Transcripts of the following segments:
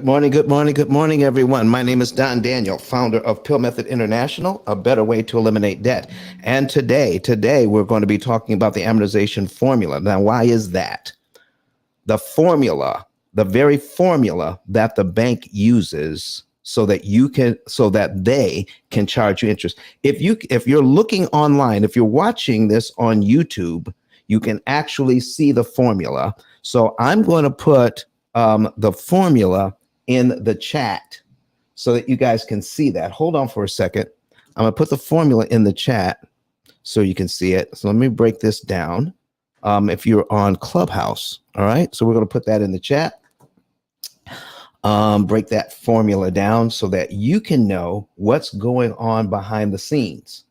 Good morning, everyone. My name is Don Daniel, founder of P.I.L.L Method International, a better way to eliminate debt. And today we're going to be talking about the amortization formula. Now, why is that? The formula, the very formula that the bank uses so that they can charge you interest. If you're looking online, if you're watching this on YouTube, you can actually see the formula. So I'm going to put the formula in the chat so that you guys can see that. Hold on for a second. I'm going to put the formula in the chat so you can see it. So let me break this down. If you're on Clubhouse, all right? So we're going to put that in the chat. Break that formula down so that you can know what's going on behind the scenes.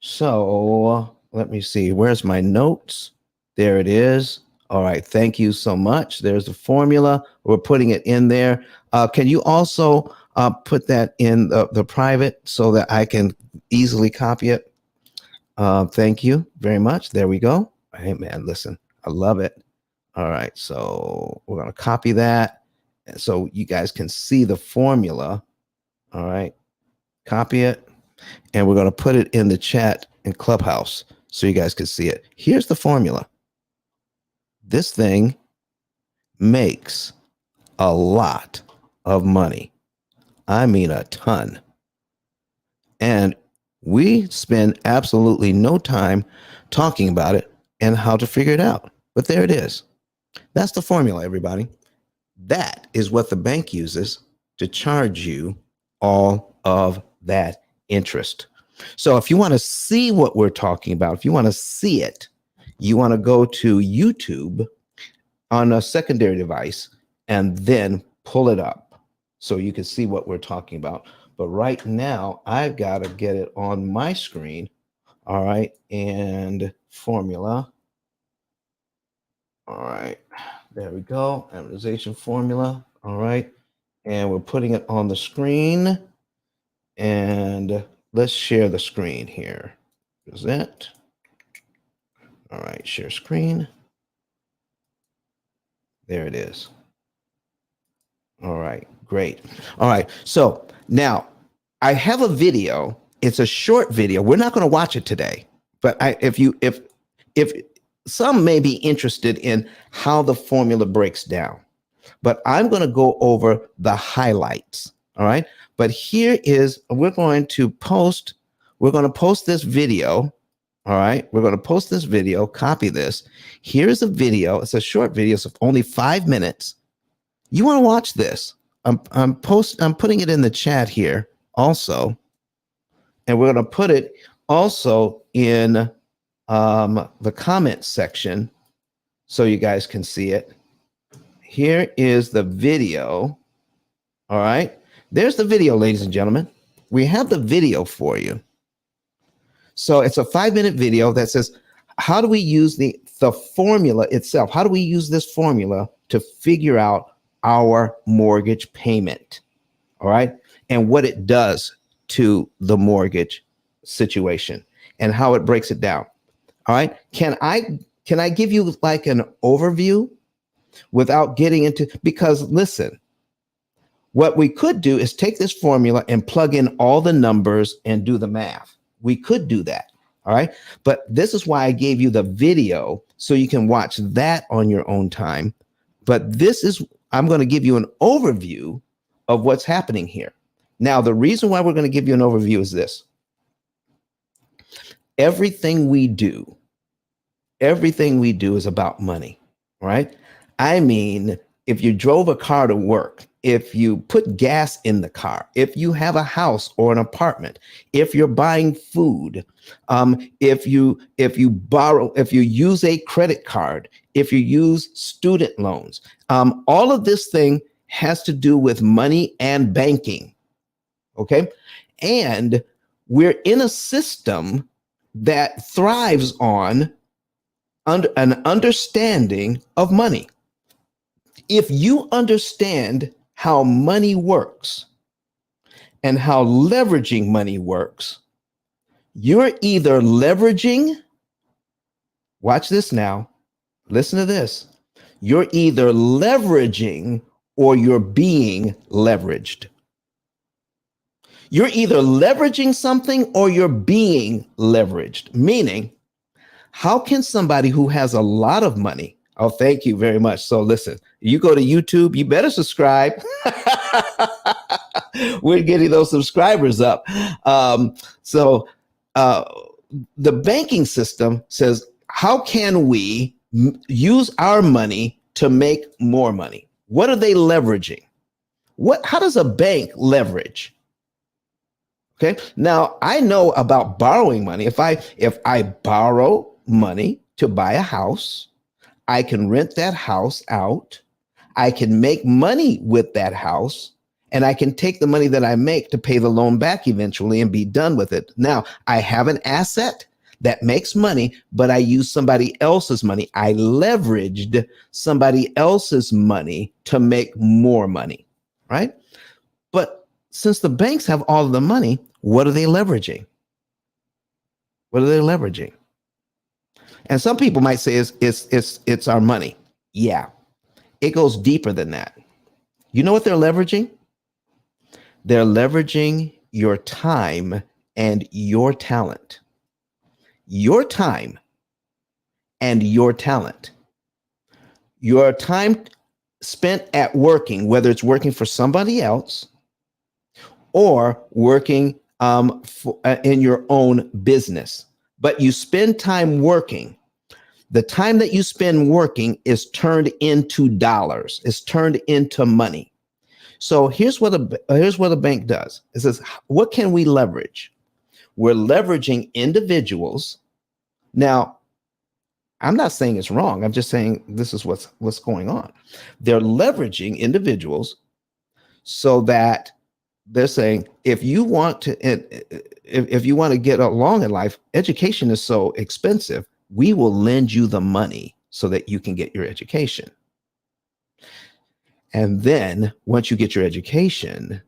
So let me see. Where's my notes? There it is. All right. Thank you so much. There's the formula. We're putting it in there. Can you also put that in the private so that I can easily copy it? Thank you very much. There we go. Hey, man, listen, I love it. All right. So we're going to copy that so you guys can see the formula. All right. Copy it. And we're going to put it in the chat in Clubhouse so you guys can see it. Here's the formula. This thing makes a lot of money. I mean, a ton. And we spend absolutely no time talking about it and how to figure it out. But there it is. That's the formula, everybody. That is what the bank uses to charge you all of that interest. So if you want to see what we're talking about, if you want to see it, you want to go to YouTube on a secondary device and then pull it up so you can see what we're talking about. But right now, I've got to get it on my screen. All right. And formula. All right. There we go. Amortization formula. All right. And we're putting it on the screen. And let's share the screen here. Present. All right. Share screen. There it is. All right. Great. All right. So now I have a video. It's a short video. We're not going to watch it today, but if some may be interested in how the formula breaks down, but I'm going to go over the highlights. All right. But here is, we're going to post this video. All right. We're going to post this video, copy this. Here's a video. It's a short video. It's only 5 minutes. You want to watch this. I'm putting it in the chat here also. And we're going to put it also in the comment section so you guys can see it. Here is the video. All right. There's the video, ladies and gentlemen. We have the video for you. So it's a 5-minute video that says, how do we use the formula itself? How do we use this formula to figure out our mortgage payment? All right. And what it does to the mortgage situation and how it breaks it down. All right. Can I give you like an overview without getting into, because listen, what we could do is take this formula and plug in all the numbers and do the math. We could do that. All right. But this is why I gave you the video so you can watch that on your own time. But I'm going to give you an overview of what's happening here. Now, the reason why we're going to give you an overview is this. Everything we do is about money, right? I mean, if you drove a car to work, if you put gas in the car, if you have a house or an apartment, if you're buying food, if you use a credit card, if you use student loans, all of this thing has to do with money and banking. Okay. And we're in a system that thrives on an understanding of money. If you understand how money works and how leveraging money works, you're either leveraging, watch this now, listen to this, you're either leveraging or you're being leveraged. You're either leveraging something or you're being leveraged, meaning, how can somebody who has a lot of money? Oh, thank you very much. So listen, you go to YouTube, you better subscribe. We're getting those subscribers up. So the banking system says, how can we use our money to make more money? What are they leveraging? How does a bank leverage? Okay. Now I know about borrowing money. If I borrow money to buy a house, I can rent that house out. I can make money with that house, and I can take the money that I make to pay the loan back eventually and be done with it. Now I have an asset that makes money, but I use somebody else's money. I leveraged somebody else's money to make more money, right? But since the banks have all of the money, what are they leveraging? What are they leveraging? And some people might say it's our money. Yeah, it goes deeper than that. You know what they're leveraging? They're leveraging your time and your talent. Your time and your talent. Your time spent at working, whether it's working for somebody else or working in your own business, but you spend time working. The time that you spend working is turned into dollars. It's turned into money. So here's what a bank does. It says, what can we leverage? We're leveraging individuals. Now, I'm not saying it's wrong. I'm just saying this is what's going on. They're leveraging individuals so that they're saying, if you want to get along in life, education is so expensive. We will lend you the money so that you can get your education. And then once you get your education,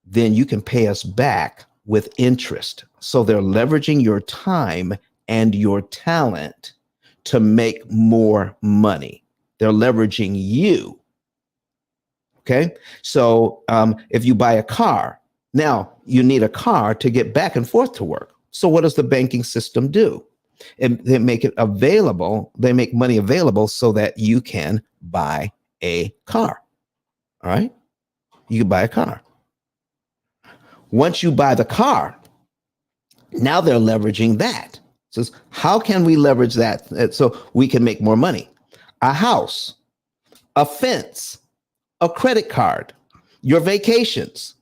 then you can pay us back with interest. So they're leveraging your time and your talent to make more money. They're leveraging you. Okay. So if you buy a car, now you need a car to get back and forth to work. So what does the banking system do? They make it available. They make money available so that you can buy a car. All right. You can buy a car. Once you buy the car, now they're leveraging that. So how can we leverage that so we can make more money? A house, a fence, a credit card, your vacations.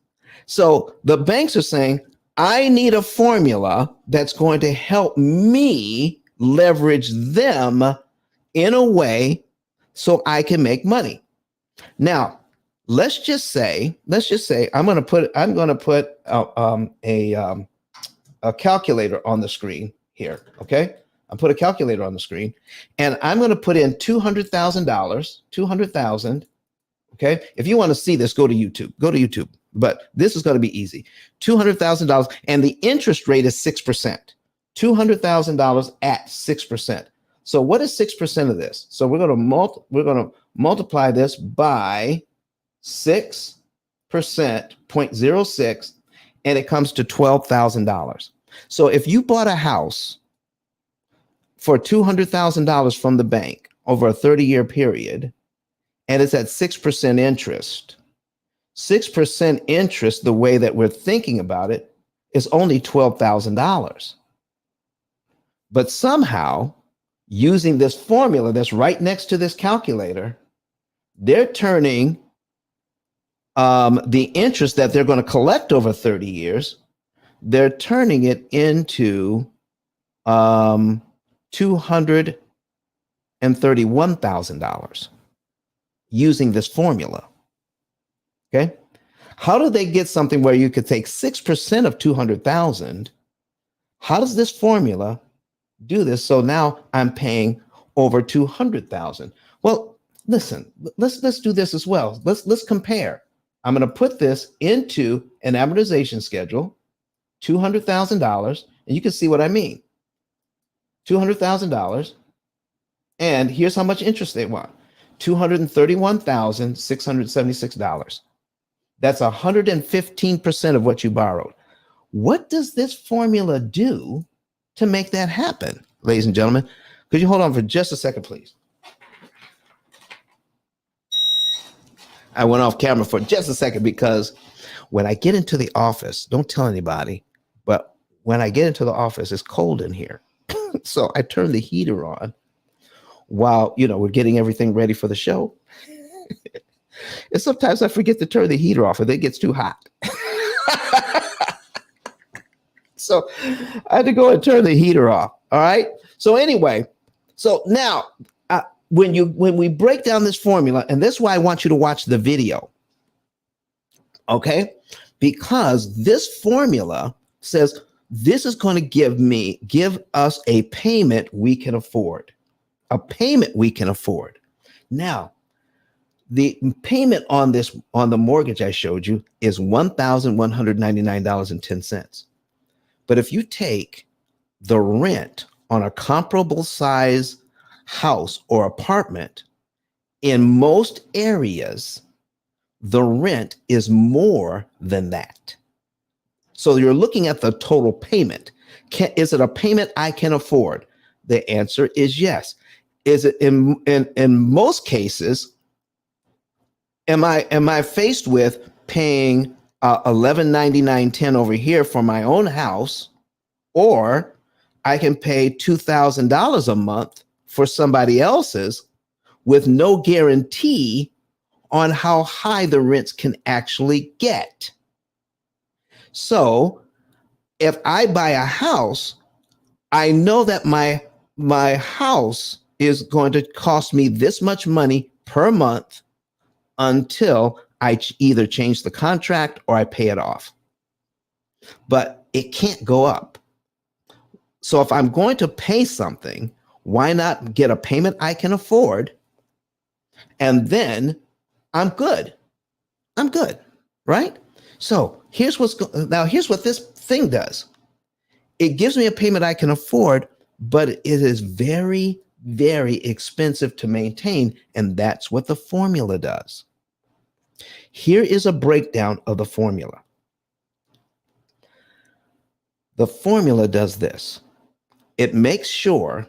So the banks are saying, I need a formula that's going to help me leverage them in a way so I can make money. Now, let's just say I'm going to put a calculator on the screen here. Okay. I'll put a calculator on the screen and I'm going to put in $200,000. Okay. If you want to see this, go to YouTube, but this is going to be easy. $200,000 and the interest rate is 6%, $200,000 at 6%. So what is 6% of this? So we're going to multiply this by 6%, 0.06, and it comes to $12,000. So if you bought a house for $200,000 from the bank over a 30-year period, and it's at 6% interest, 6% interest, the way that we're thinking about it, is only $12,000. But somehow, using this formula that's right next to this calculator, they're turning the interest that they're going to collect over 30 years, they're turning it into $231,000 using this formula. Okay. How do they get something where you could take 6% of 200,000? How does this formula do this? So now I'm paying over 200,000. Well, listen, let's do this as well. Let's compare. I'm going to put this into an amortization schedule, $200,000, and you can see what I mean. $200,000, and here's how much interest they want. $231,676. That's 115% of what you borrowed. What does this formula do to make that happen, ladies and gentlemen? Could you hold on for just a second, please? I went off camera for just a second because when I get into the office, don't tell anybody, but when I get into the office, it's cold in here. So I turn the heater on while, we're getting everything ready for the show. And sometimes I forget to turn the heater off and it gets too hot. So I had to go and turn the heater off. All right. So anyway, so now when we break down this formula, and that's why I want you to watch the video. Okay. Because this formula says this is going to give us a payment we can afford. A payment we can afford. Now, the payment on the mortgage I showed you is $1,199.10. But if you take the rent on a comparable size house or apartment, in most areas, the rent is more than that. So you're looking at the total payment. Is it a payment I can afford? The answer is yes. Is it in most cases? Am I faced with paying $1,199.10 over here for my own house, or I can pay $2,000 a month for somebody else's with no guarantee on how high the rents can actually get? So if I buy a house, I know that my house is going to cost me this much money per month until I either change the contract or I pay it off. But it can't go up. So if I'm going to pay something, why not get a payment I can afford? And then I'm good. I'm good, right? So here's what this thing does. It gives me a payment I can afford, but it is very, very expensive to maintain. And that's what the formula does. Here is a breakdown of the formula. The formula does this. It makes sure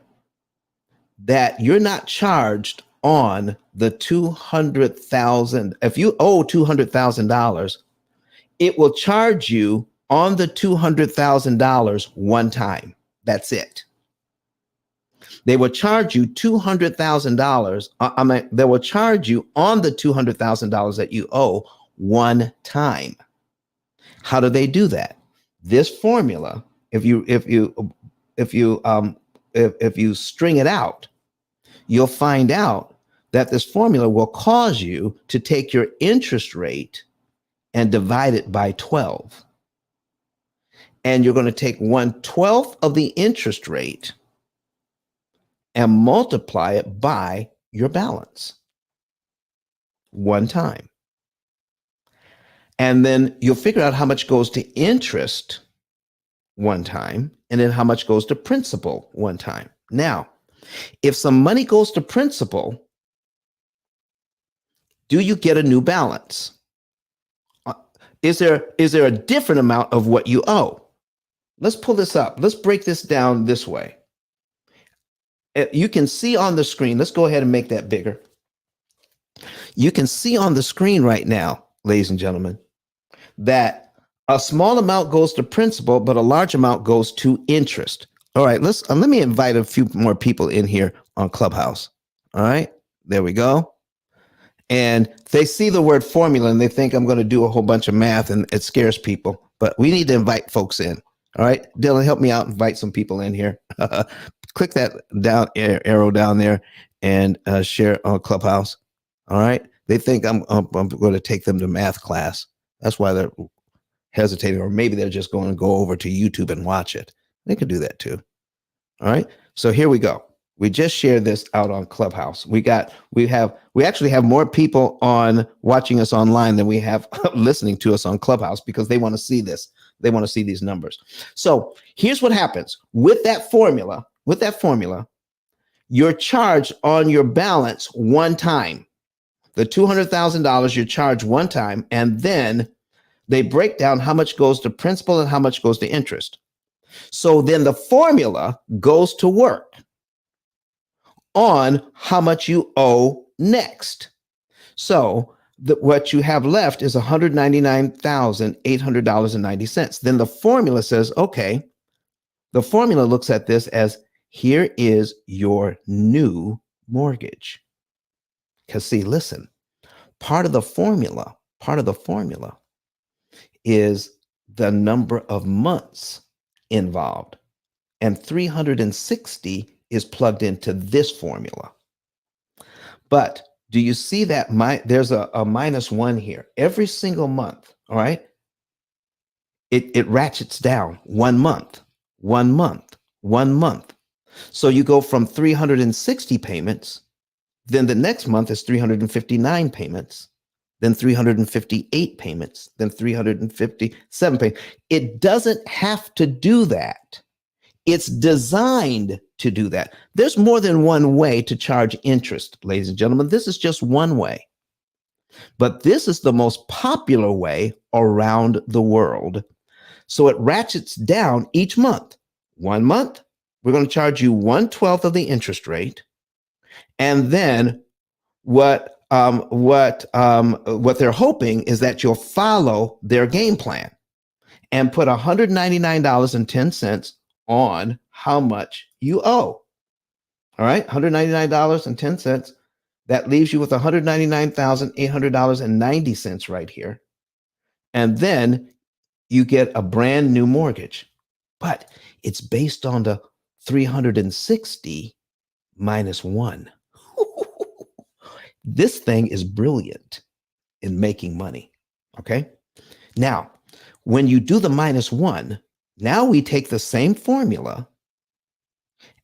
that you're not charged on the $200,000. If you owe $200,000, it will charge you on the $200,000 one time. That's it. They will charge you $200,000. They will charge you on the $200,000 that you owe one time. How do they do that? This formula, if you string it out, you'll find out that this formula will cause you to take your interest rate and divide it by 12. And you're going to take 1/12 of the interest rate and multiply it by your balance one time. And then you'll figure out how much goes to interest one time, and then how much goes to principal one time. Now, if some money goes to principal, do you get a new balance? Is there a different amount of what you owe? Let's pull this up. Let's break this down this way. You can see on the screen. Let's go ahead and make that bigger. You can see on the screen right now, ladies and gentlemen, that a small amount goes to principal, but a large amount goes to interest. All right, let me invite a few more people in here on Clubhouse. All right, there we go. And they see the word formula and they think I'm going to do a whole bunch of math, and it scares people. But we need to invite folks in. All right, Dylan, help me out. Invite some people in here. Click that arrow down there and share on Clubhouse. All right. They think I'm going to take them to math class. That's why they're hesitating, or maybe they're just going to go over to YouTube and watch it. They could do that too. All right. So here we go. We just shared this out on Clubhouse. We actually have more people on watching us online than we have listening to us on Clubhouse, because they want to see this. They want to see these numbers. So here's what happens with that formula. You're charged on your balance one time. the $200,000 you charge one time, and then they break down how much goes to principal and how much goes to interest. So then the formula goes to work on how much you owe next. So what you have left is $199,800.90. Then the formula says, okay, the formula looks at this as, here is your new mortgage. Because see, listen, part of the formula is the number of months involved. And 360 is plugged into this formula. But do you see that there's a -1 here every single month? All right. It ratchets down 1 month, 1 month, 1 month. So you go from 360 payments, then the next month is 359 payments, then 358 payments, then 357 payments. It doesn't have to do that. It's designed to do that. There's more than one way to charge interest, ladies and gentlemen. This is just one way. But this is the most popular way around the world. So it ratchets down each month. 1 month, we're going to charge you 1/12 of the interest rate. And then what they're hoping is that you'll follow their game plan and put $199.10 on how much you owe. All right, $199.10. That leaves you with $199,800.90 right here. And then you get a brand new mortgage. But it's based on the 360 minus 1. This thing is brilliant in making money. Okay. Now, when you do the -1, now we take the same formula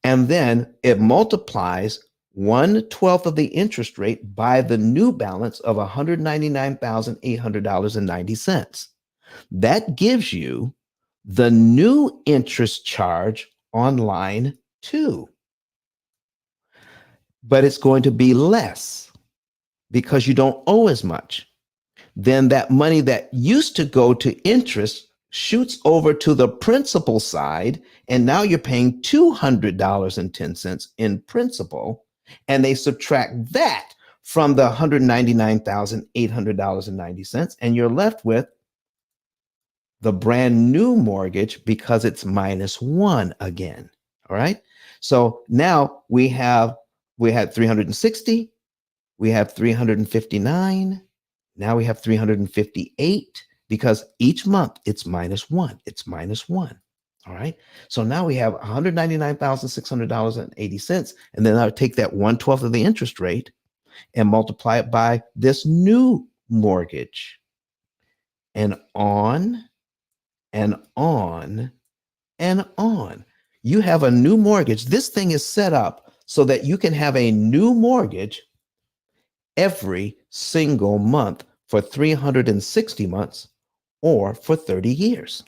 and then it multiplies 1/12 of the interest rate by the new balance of $199,800.90. That gives you the new interest charge on line 2. But it's going to be less because you don't owe as much. Then that money that used to go to interest shoots over to the principal side, and now you're paying $200.10 in principal, and they subtract that from the $199,800.90, and you're left with the brand new mortgage because it's -1 again. All right. So now we had 360, we have 359, now we have 358 because each month it's -1. It's -1. All right. So now we have $199,600.80. And then I'll take that 1/12 of the interest rate and multiply it by this new mortgage. And on and on and on. You have a new mortgage. This thing is set up so that you can have a new mortgage every single month for 360 months or for 30 years.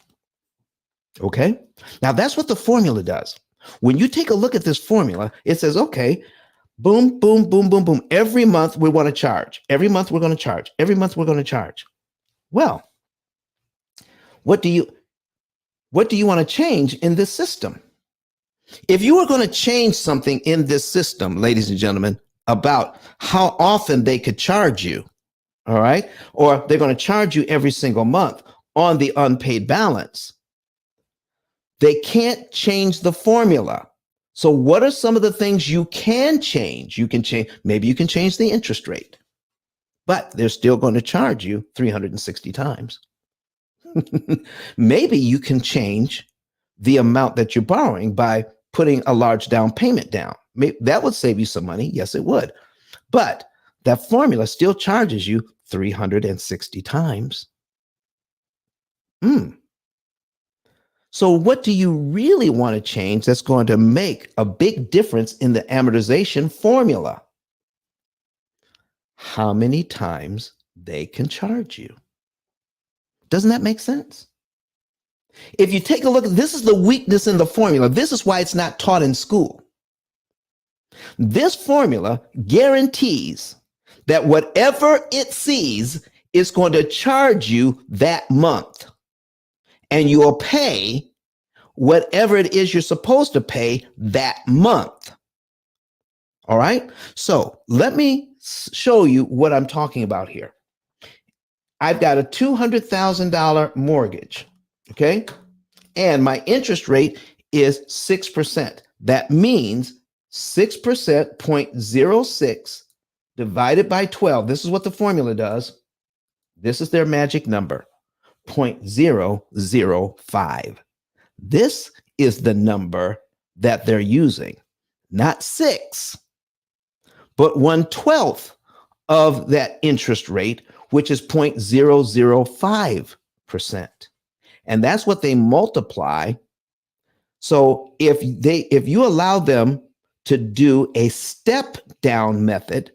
Okay. Now that's what the formula does. When you take a look at this formula, it says, okay, boom, boom, boom, boom, boom. Every month we want to charge. Every month we're going to charge. Every month we're going to charge. Well, what do you want to change in this system? If you were going to change something in this system, ladies and gentlemen, about how often they could charge you, all right, or they're going to charge you every single month on the unpaid balance, they can't change the formula. So what are some of the things you can change? Maybe you can change the interest rate, but they're still going to charge you 360 times. Maybe you can change the amount that you're borrowing by putting a large down payment down. That would save you some money. Yes, it would. But that formula still charges you 360 times. So what do you really want to change that's going to make a big difference in the amortization formula? How many times they can charge you. Doesn't that make sense? If you take a look, this is the weakness in the formula. This is why it's not taught in school. This formula guarantees that whatever it sees, it's going to charge you that month. And you'll pay whatever it is you're supposed to pay that month. All right. So let me show you what I'm talking about here. I've got a $200,000 mortgage. Okay. And my interest rate is 6%. That means 6%, 0.06 divided by 12. This is what the formula does. This is their magic number, 0.005. This is the number that they're using, not 6, but 1/12 of that interest rate, which is 0.005%. And that's what they multiply. So if you allow them to do a step down method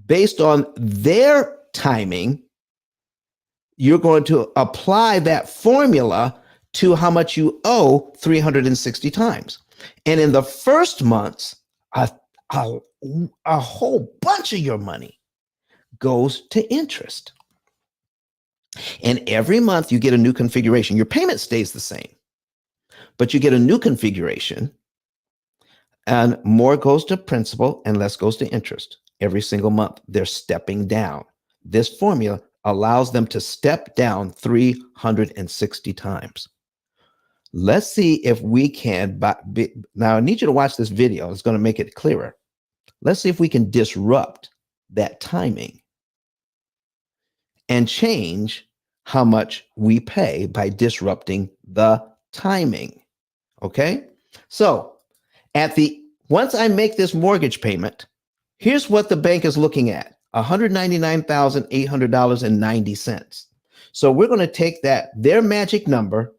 based on their timing, you're going to apply that formula to how much you owe 360 times. And in the first months, a whole bunch of your money goes to interest. And every month you get a new configuration. Your payment stays the same, but you get a new configuration, and more goes to principal and less goes to interest. Every single month, they're stepping down. This formula allows them to step down 360 times. Let's see if we can, now I need you to watch this video. It's going to make it clearer. Let's see if we can disrupt that timing and change how much we pay by disrupting the timing. Okay. So once I make this mortgage payment, here's what the bank is looking at: $199,800.90. So we're going to take their magic number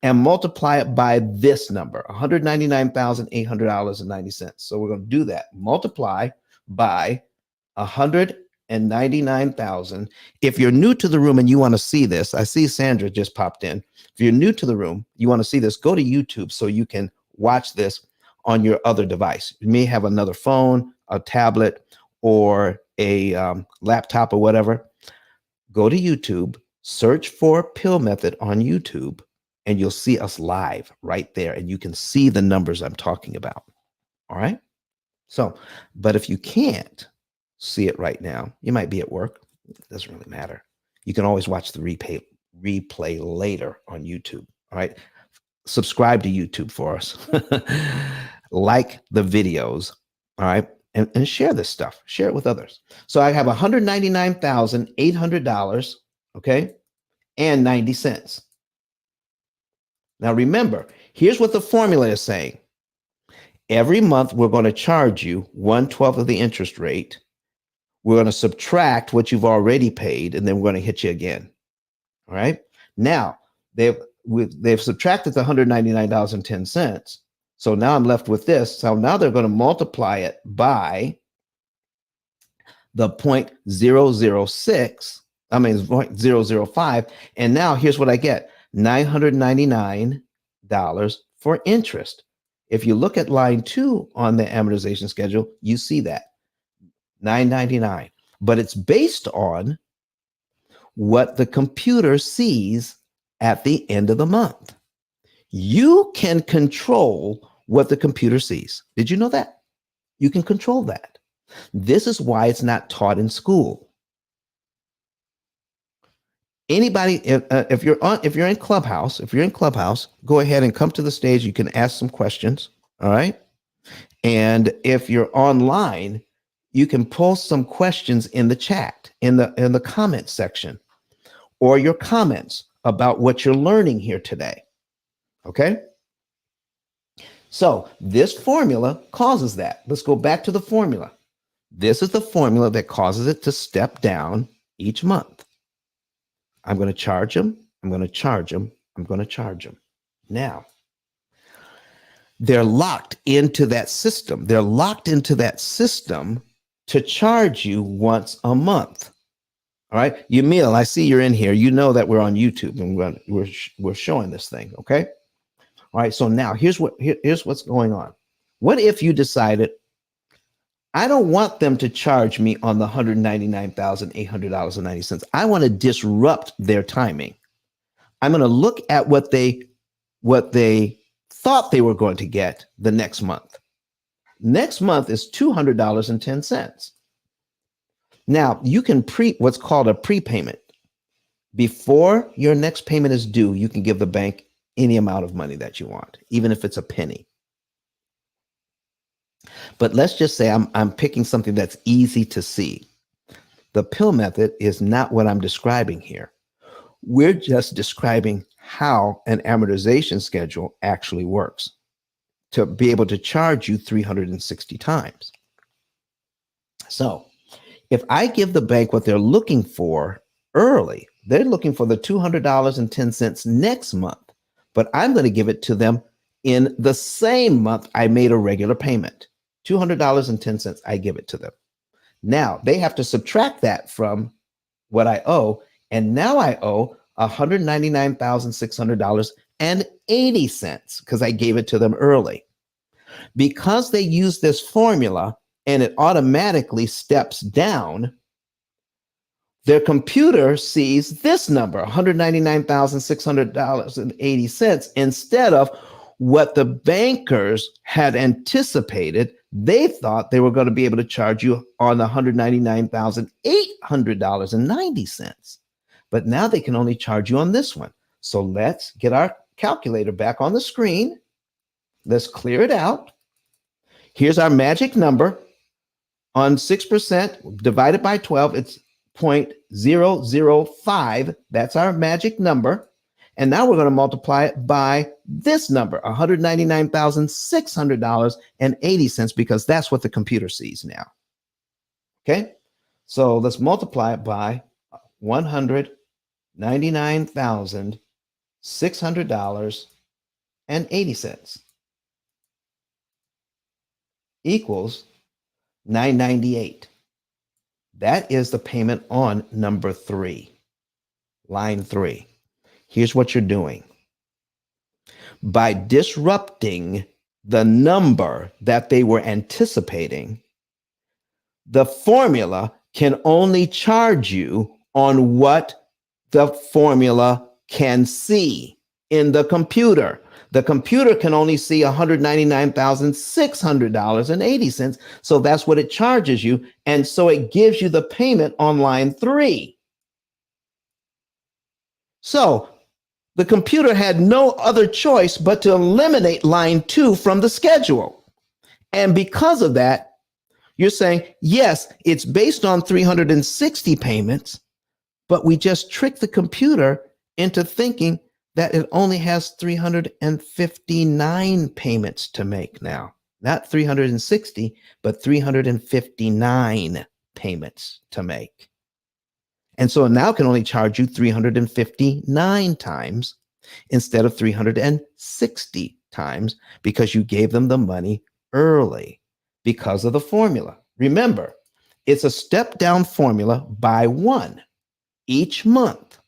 and multiply it by this number, $199,800.90. So we're going to do that. Multiply by 199,000. If you're new to the room and you want to see this, I see Sandra just popped in. If you're new to the room, you want to see this, go to YouTube so you can watch this on your other device. You may have another phone, a tablet, or a laptop or whatever. Go to YouTube, search for P.I.L.L method on YouTube, and you'll see us live right there. And you can see the numbers I'm talking about. All right. So, but if you can't see it right now, you might be at work. It doesn't really matter. You can always watch the replay later on YouTube. All right. Subscribe to YouTube for us. Like the videos. All right. And share this stuff. Share it with others. So I have $199,800, okay, and 90 cents. Now remember, here's what the formula is saying. Every month, we're going to charge you 1/12 of the interest rate. We're going to subtract what you've already paid, and then we're going to hit you again. All right. Now, they've subtracted the $199.10. So now I'm left with this. So now they're going to multiply it by the 0.006. I mean, 0.005. And now here's what I get: $999 for interest. If you look at line 2 on the amortization schedule, you see that $999. But it's based on what the computer sees at the end of the month. You can control what the computer sees. Did you know that? You can control that. This is why it's not taught in school. Anybody, if you're in Clubhouse, go ahead and come to the stage. You can ask some questions. All right. And if you're online, you can post some questions in the chat, in the comment section, or your comments about what you're learning here today. Okay. So this formula causes that. Let's go back to the formula. This is the formula that causes it to step down each month. I'm going to charge them. I'm going to charge them. I'm going to charge them. Now, they're locked into that system. They're locked into that system to charge you once a month. All right. Yamil, I see you're in here. You know that we're on YouTube and we're showing this thing. Okay. All right. So now here's what's going on. What if you decided, I don't want them to charge me on the $199,800.90. I want to disrupt their timing. I'm going to look at what they thought they were going to get the next month. Next month is $200.10. Now, you can what's called a prepayment. Before your next payment is due, you can give the bank any amount of money that you want, even if it's a penny. But let's just say I'm picking something that's easy to see. The P.I.L.L method is not what I'm describing here. We're just describing how an amortization schedule actually works to be able to charge you 360 times. So if I give the bank what they're looking for early, they're looking for the $200.10 next month, but I'm going to give it to them in the same month I made a regular payment. $200.10, I give it to them. Now they have to subtract that from what I owe, and now I owe $199,600.80 because I gave it to them early. Because they use this formula and it automatically steps down, their computer sees this number, $199,600.80, instead of what the bankers had anticipated. They thought they were going to be able to charge you on the $199,800.90. But now they can only charge you on this one. So let's get our calculator back on the screen. Let's clear it out. Here's our magic number. On 6% divided by 12, it's 0.005. That's our magic number. And now we're going to multiply it by this number, $199,600.80, because that's what the computer sees now. Okay, so let's multiply it by $199,600.80 equals $998. That is the payment on number 3, line 3. Here's what you're doing. By disrupting the number that they were anticipating, the formula can only charge you on what the formula can see in the computer. The computer can only see $199,600.80. So that's what it charges you. And so it gives you the payment on line 3. So the computer had no other choice but to eliminate line 2 from the schedule. And because of that, you're saying, yes, it's based on 360 payments, but we just tricked the computer into thinking that it only has 359 payments to make now. Not 360, but 359 payments to make. And so now can only charge you 359 times instead of 360 times because you gave them the money early because of the formula. Remember, it's a step down formula by 1 each month,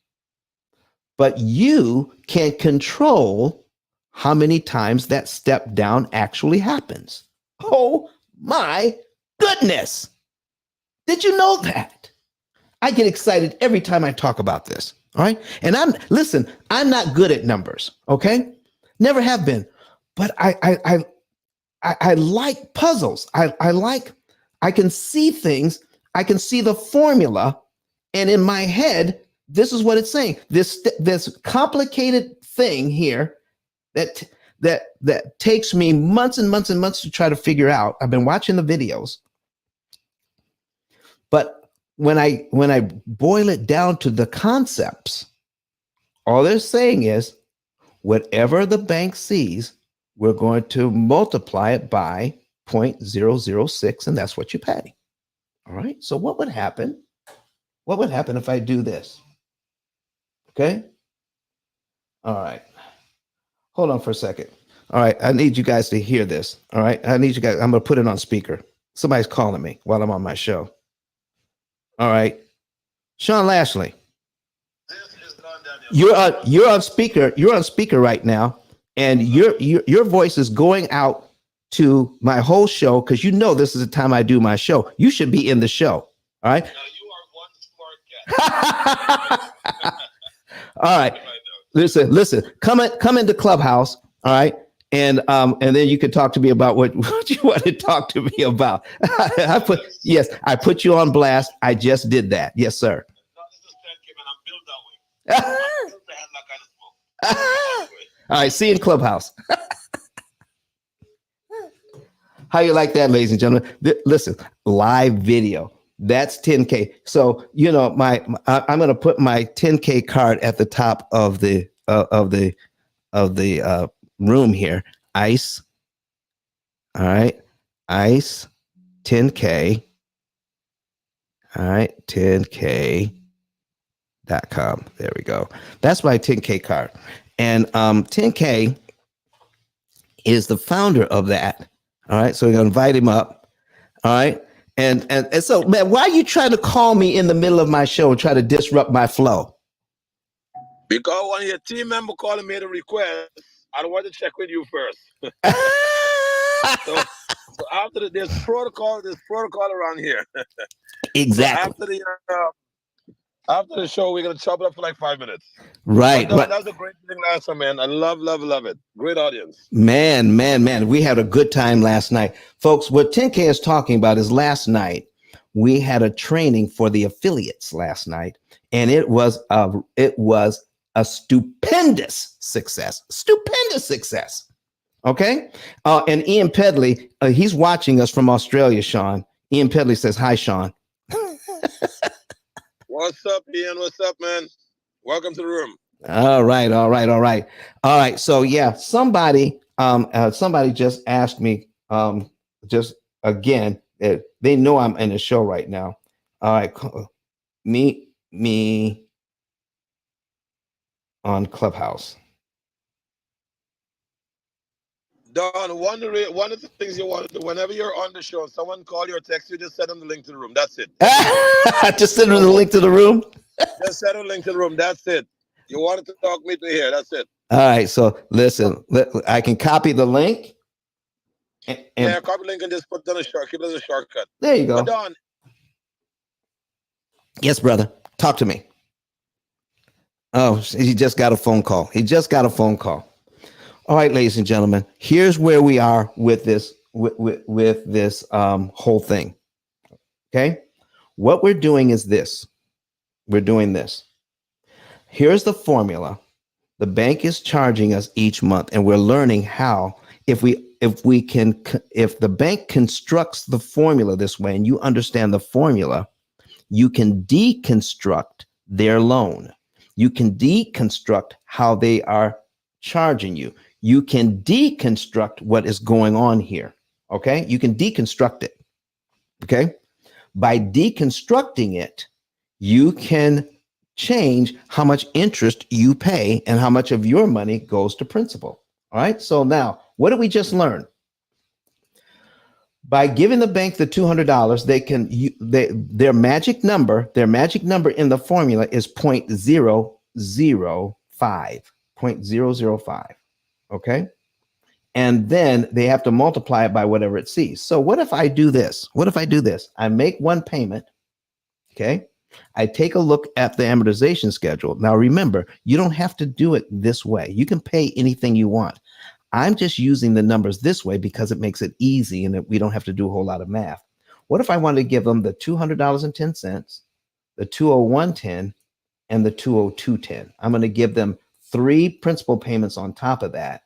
but you can control how many times that step down actually happens. Oh my goodness. Did you know that? I get excited every time I talk about this. All right. And I'm not good at numbers. Okay. Never have been, but I like puzzles. I can see things. I can see the formula. And in my head, this is what it's saying. This complicated thing here that takes me months and months and months to try to figure out. I've been watching the videos, but when I boil it down to the concepts, all they're saying is whatever the bank sees, we're going to multiply it by 0.006, and that's what you pay. All right. So what would happen? What would happen if I do this? Okay. All right. Hold on for a second. All right. I need you guys to hear this. All right. I need you guys. I'm going to put it on speaker. Somebody's calling me while I'm on my show. All right. Sean Lashley. You're on speaker. You're on speaker right now. And your voice is going out to my whole show, because you know this is the time I do my show. You should be in the show. All right. Now you are one smart cat. All right. Listen. Come into Clubhouse. All right. And then you can talk to me about what you want to talk to me about. I put you on blast. I just did that. Yes, sir. All right. See you in Clubhouse. How you like that, ladies and gentlemen? Listen, live video. That's 10K. So you know, I'm going to put my 10K card at the top of the room here. ICE. All right, ICE 10K. All right, 10K.com. There we go. That's my 10K card, and 10K is the founder of that. All right, so we're gonna invite him up. All right. And so, man, why are you trying to call me in the middle of my show and try to disrupt my flow? Because one of your team members called and made a request. I don't want to check with you first. so after there's protocol around here. Exactly. So after the show, we're gonna chop it up for like 5 minutes. Right. That was a great thing last time, man. I love it. Great audience. Man. We had a good time last night. Folks, what 10K is talking about is last night we had a training for the affiliates last night, and it was a stupendous success. Okay. And Ian Pedley, he's watching us from Australia, Sean. Ian Pedley says, hi, Sean. What's up, Ian? What's up, man? Welcome to the room. All right. So yeah, somebody just asked me, just again, they know I'm in the show right now. All right. Meet me on Clubhouse. Don, one of the things you want to do whenever you're on the show, someone call you or text you, just send them the link to the room. That's it. Just send them the link to the room. Just send them the link to the room. That's it. You wanted to talk me to here. That's it. All right. So listen, I can copy the link. Yeah, copy the link and just put it on keep it as a shortcut. There you go. But Don. Yes, brother. Talk to me. Oh, he just got a phone call. All right, ladies and gentlemen, here's where we are with this with this whole thing. Okay, what we're doing is this. We're doing this. Here's the formula. The bank is charging us each month, and we're learning how if the bank constructs the formula this way, and you understand the formula, you can deconstruct their loan. You can deconstruct how they are charging you. You can deconstruct what is going on here. Okay. You can deconstruct it. Okay. By deconstructing it, you can change how much interest you pay and how much of your money goes to principal. All right. So now, what did we just learn? By giving the bank the $200, their magic number in the formula is 0.005. 0.005. Okay. And then they have to multiply it by whatever it sees. So what if I do this? I make one payment. Okay. I take a look at the amortization schedule. Now, remember, you don't have to do it this way. You can pay anything you want. I'm just using the numbers this way because it makes it easy and we don't have to do a whole lot of math. What if I wanted to give them the $200.10, the $201.10, and the $202.10? I'm going to give them 3 principal payments on top of that.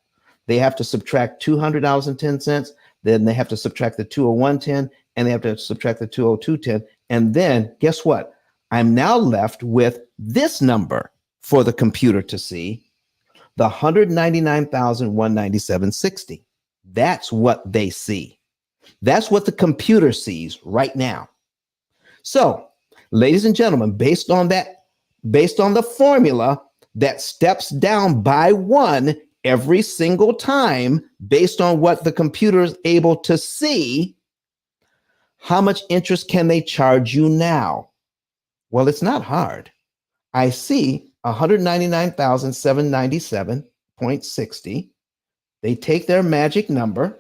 They have to subtract $200.10, then they have to subtract the $201.10, and they have to subtract the $202.10. And then guess what? I'm now left with this number for the computer to see, the $199,197.60. That's what they see. That's what the computer sees right now. So, ladies and gentlemen, based on the formula that steps down by 1 every single time, based on what the computer is able to see, how much interest can they charge you now? Well, it's not hard. I see $199,797.60. They take their magic number,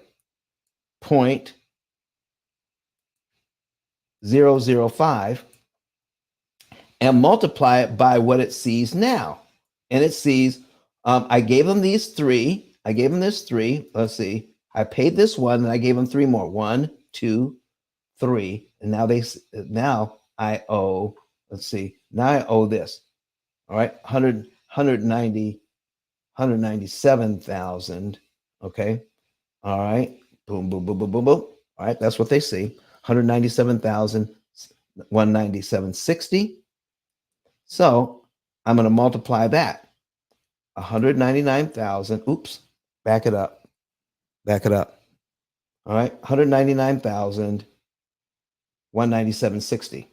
0.005 and multiply it by what it sees now. And it sees, I gave them these three. I gave them this three. Let's see. I paid this one and I gave them three more. 1, 2, 3. And now I owe, let's see. Now I owe this. All right. 197,000. Okay. All right. Boom, boom, boom, boom, boom, boom. All right. That's what they see. 197,197.60. So I'm going to multiply that. 199,000. Oops. Back it up. Back it up. All right. 199,197.60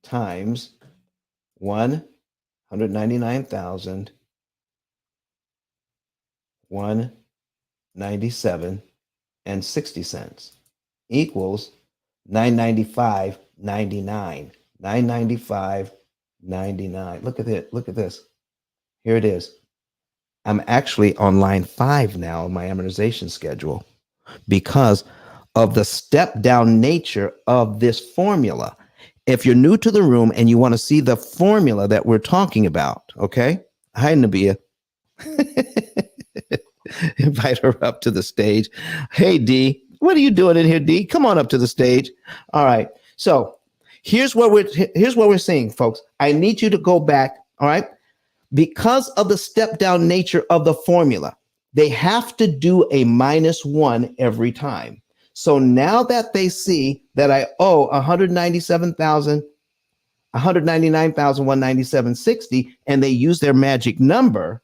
times 199,197.60 equals 995.99. 995.99. Look at it. Look at this. Here it is. I'm actually on line 5 now of my amortization schedule because of the step down nature of this formula. If you're new to the room and you want to see the formula that we're talking about, okay? Hi, Nabia. Invite her up to the stage. Hey, D, what are you doing in here, D? Come on up to the stage. All right. So here's what we're seeing, folks. I need you to go back. All right. Because of the step down nature of the formula, they have to do a -1 every time. So now that they see that I owe 199,197.60 and they use their magic number,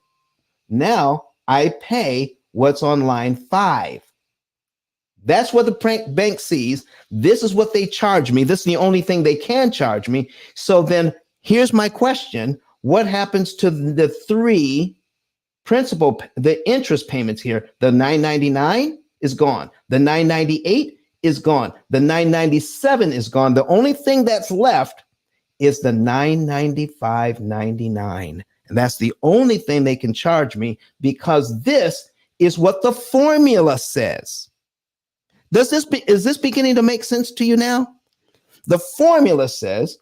now I pay what's on line 5. That's what the bank sees. This is what they charge me. This is the only thing they can charge me. So then here's my question. What happens to the 3 principal, the interest payments here? The 999 is gone. The 998 is gone. The 997 is gone. The only thing that's left is the 995.99. And that's the only thing they can charge me because this is what the formula says. Is this beginning to make sense to you now? The formula says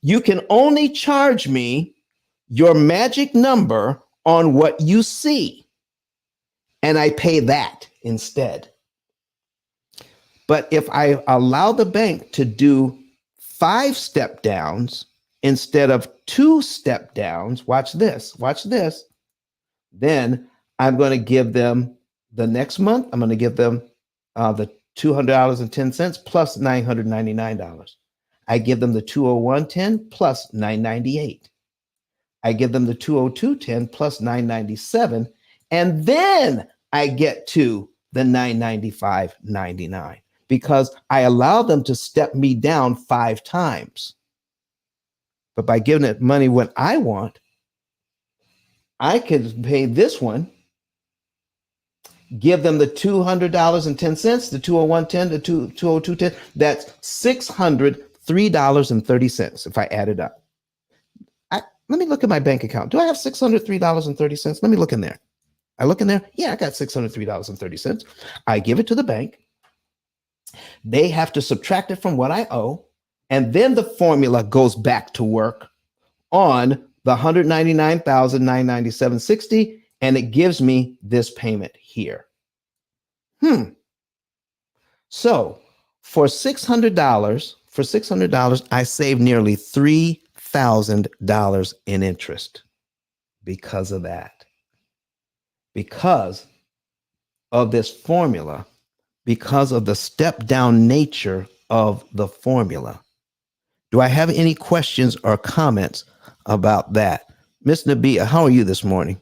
you can only charge me your magic number on what you see, and I pay that instead. But if I allow the bank to do 5 step downs instead of 2 step downs, watch this, then I'm going to give them the next month, I'm going to give them the $200.10 plus $999. I give them the 201.10 plus $998. I give them the 202.10 plus $997, and then I get to the $995.99 because I allow them to step me down 5 times. But by giving it money when I want, I could pay this one, give them the $200.10, the 201.10, the 202.10. That's $603.30 if I add it up. Let me look at my bank account. Do I have $603.30? Let me look in there. I look in there. Yeah, I got $603.30. I give it to the bank. They have to subtract it from what I owe. And then the formula goes back to work on the $199,997.60. And it gives me this payment here. So for $600, I save nearly $3,000 in interest because of that. Because of this formula, because of the step down nature of the formula. Do I have any questions or comments about that? Miss Nabia, how are you this morning?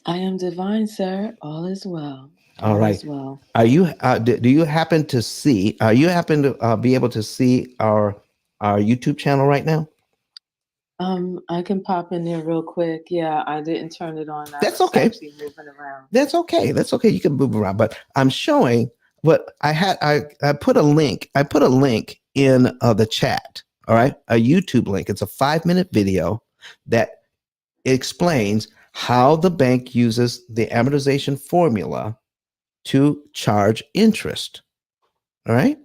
I am divine, sir. All is well. All right. Is well. Are you? Do you happen to see? Are you happen to be able to see our YouTube channel right now? I can pop in there real quick. Yeah, I didn't turn it on. That's okay. Actually moving around. That's okay. That's okay. You can move around, but I'm showing what I had. I put a link. I put a link in the chat. All right, a YouTube link. It's a 5-minute video that explains how the bank uses the amortization formula to charge interest. All right.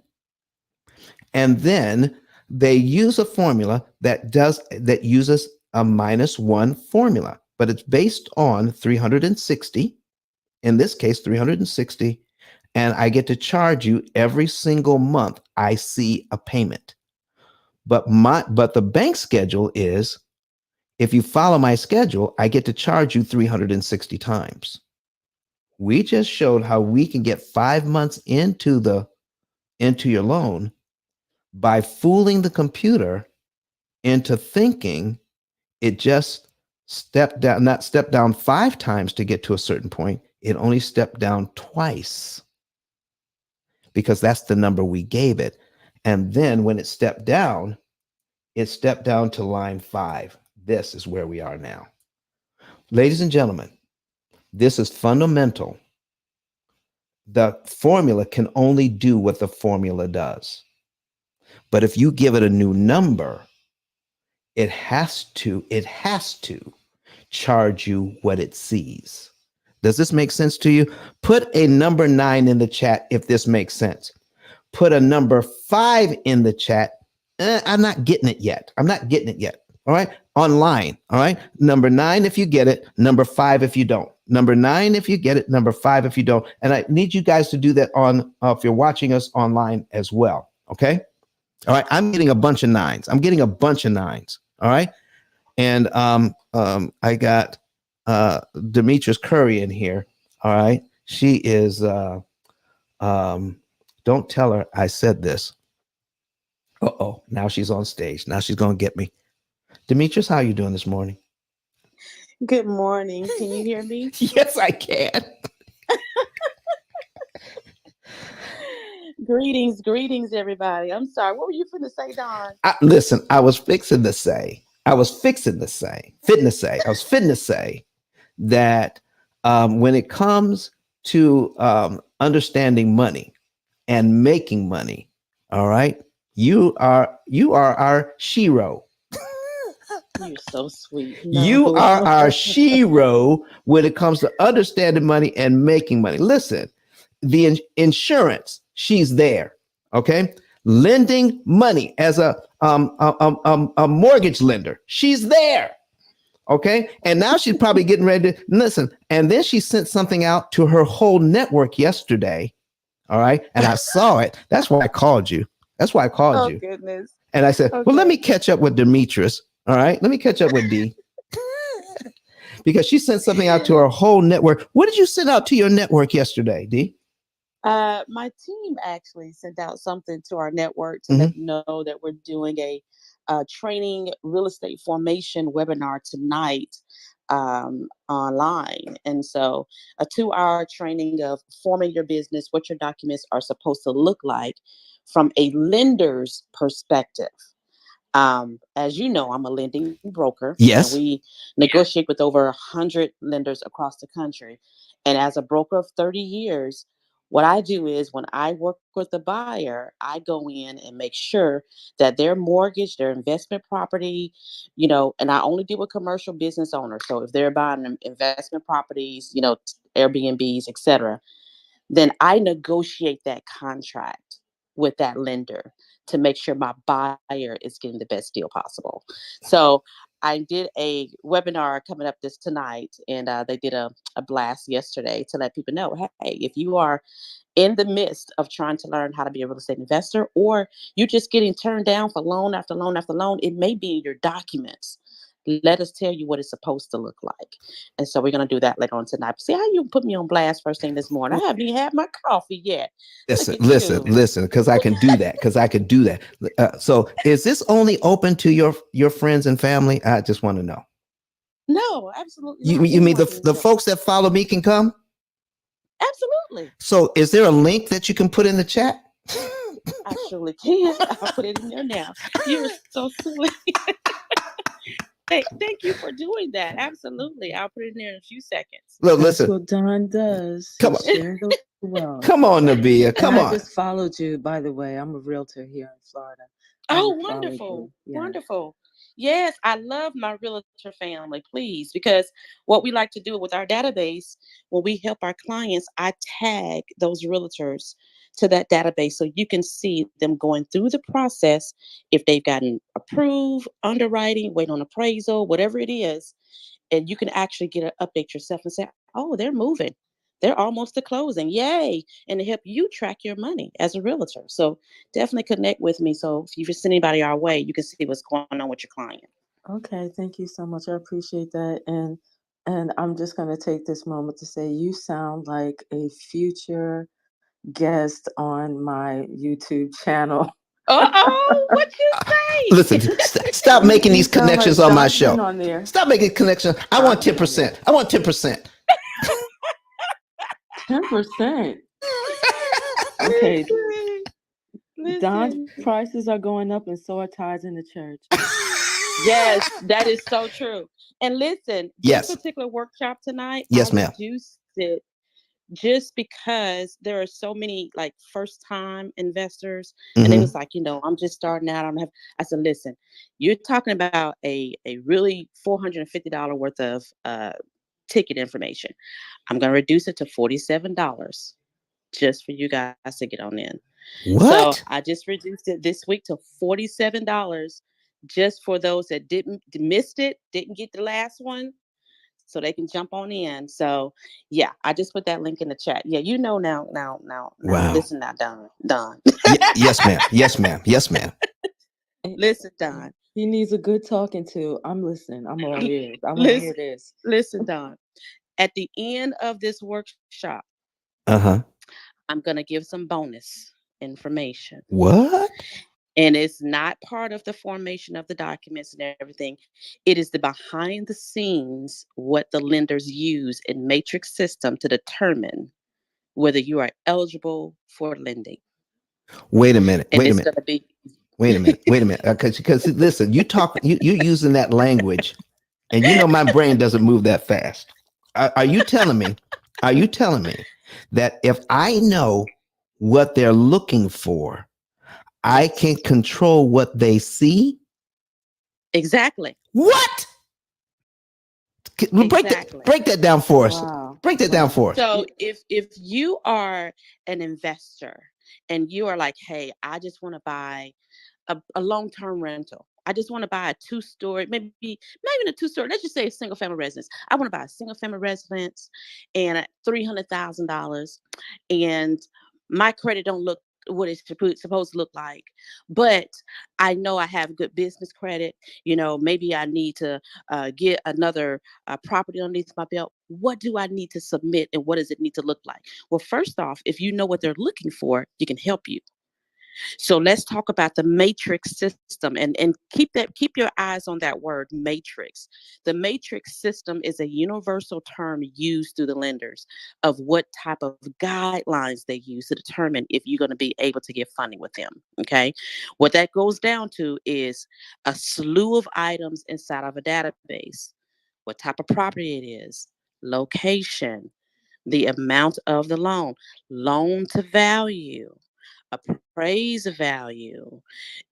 And then they use a formula that uses a -1 formula, but it's based on 360. In this case, 360. And I get to charge you every single month I see a payment. But the bank schedule is, if you follow my schedule, I get to charge you 360 times. We just showed how we can get 5 months into your loan by fooling the computer into thinking it just not stepped down 5 times to get to a certain point. It only stepped down twice because that's the number we gave it. And then when it stepped down to line 5. This is where we are now. Ladies and gentlemen, this is fundamental. The formula can only do what the formula does. But if you give it a new number, it has to charge you what it sees. Does this make sense to you? Put a number 9 in the chat if this makes sense. Put a number 5 in the chat. I'm not getting it yet. All right. Online. All right. Number 9 if you get it. Number 5 if you don't. Number 9 if you get it. Number 5 if you don't. And I need you guys to do that on if you're watching us online as well. Okay. All right. I'm getting a bunch of 9s. All right. And I got Demetrius Curry in here. All right. She is don't tell her I said this. Uh-oh. Now she's on stage. Now she's gonna get me. Demetrius, how are you doing this morning? Good morning. Can you hear me? Yes, I can. Greetings, everybody. I'm sorry. What were you finna say, Don? Listen, I was fitting to say that when it comes to understanding money and making money, all right, you are our shero. You're so sweet. No. You are our shero when it comes to understanding money and making money. Listen, the insurance, she's there. Okay, lending money as a mortgage lender, she's there. Okay, and now she's probably getting ready to listen. And then she sent something out to her whole network yesterday. All right, and I saw it. That's why I called you. Oh, goodness. And I said, Okay. well, let me catch up with Demetrius. All right, let me catch up with D. Because she sent something out to her whole network. What did you send out to your network yesterday, D? My team actually sent out something to our network to let them know that we're doing a training real estate formation webinar tonight online. And so a 2-hour training of forming your business, what your documents are supposed to look like from a lender's perspective. As you know, I'm a lending broker. Yes. And we negotiate with over 100 lenders across the country. And as a broker of 30 years, what I do is when I work with the buyer, I go in and make sure that their mortgage, their investment property, and I only deal with commercial business owners. So if they're buying investment properties, Airbnbs, etc., then I negotiate that contract with that lender to make sure my buyer is getting the best deal possible. So I did a webinar coming up this tonight, and they did a blast yesterday to let people know, hey, if you are in the midst of trying to learn how to be a real estate investor, or you're just getting turned down for loan after loan after loan, it may be in your documents. Let us tell you what it's supposed to look like. And so we're going to do that later on tonight. See how you put me on blast first thing this morning. I haven't even had my coffee yet. Listen, because I can do that. So is this only open to your friends and family? I just want to know. No, absolutely You not. mean the folks that follow me can come? Absolutely. So is there a link that you can put in the chat? I surely can. I'll put it in there now. You're so silly. Thank you for doing that. Absolutely. I'll put it in there in a few seconds. Look, That's listen. what Don does. Come on. Share the wealth. Come on, Nabia. Come on. I just followed you, by the way. I'm a realtor here in Florida. Oh, wonderful. Yeah. Wonderful. Yes, I love my realtor family, please, because what we like to do with our database, when we help our clients, I tag those realtors to that database so you can see them going through the process. If they've gotten approved, underwriting, wait on appraisal, whatever it is, and you can actually get an update yourself and say, oh, they're moving. They're almost to closing. Yay. And to help you track your money as a realtor. So definitely connect with me. So if you send anybody our way, you can see what's going on with your client. Okay, thank you so much. I appreciate that. And I'm just going to take this moment to say you sound like a future guest on my YouTube channel. Uh-oh, what you Listen, say? stop making You these sound connections like on my Johnson show. on there. Stop making connections. I want Johnson on there. 10%. I want 10%. 10%. Okay, Don's Listen. prices are going up and so are tithes in the church. Yes, that is so true. And listen, this Yes. particular workshop tonight, I Yes, ma'am. reduced it just because there are so many like first time investors, and they Mm-hmm. was like, I'm just starting out. I said, listen, you're talking about a really $450 worth of ticket information. I'm going to reduce it to $47 just for you guys to get on in. So What? I just reduced it this week to $47 just for those that didn't missed it, didn't get the last one, so they can jump on in. So yeah, I just put that link in the chat. Yeah, now. Wow. Listen now, Don. Yes, ma'am. Yes, ma'am. Yes, ma'am. Listen, Don. He needs a good talking to. I'm listening. I'm all ears. I want to hear Listen, this. listen, Don. At the end of this workshop, Uh-huh. I'm gonna give some bonus information. What? And it's not part of the formation of the documents and everything. It is the behind the scenes, what the lenders use in matrix system to determine whether you are eligible for lending. Wait a minute. And Wait a it's going minute. to be Wait a minute. Wait a minute. Because listen, you're using that language, and my brain doesn't move that fast. Are you telling me? Are you telling me that if I know what they're looking for, I can control what they see? exactly. What? Exactly. Break that down for us. Wow. Break that down for us. So if you are an investor and you are like, hey, I just want to buy a long-term rental. I just want to buy a two-story, maybe not even a two-story. Let's just say a single-family residence. I want to buy a single-family residence and $300,000, and my credit don't look what it's supposed to look like, but I know I have good business credit. Maybe I need to get another property underneath my belt. What do I need to submit, and what does it need to look like? Well, first off, if you know what they're looking for, you can help you. So let's talk about the matrix system, and keep your eyes on that word matrix. The matrix system is a universal term used through the lenders of what type of guidelines they use to determine if you're going to be able to get funding with them. Okay. What that goes down to is a slew of items inside of a database. What type of property it is, location, the amount of the loan to value, appraise value.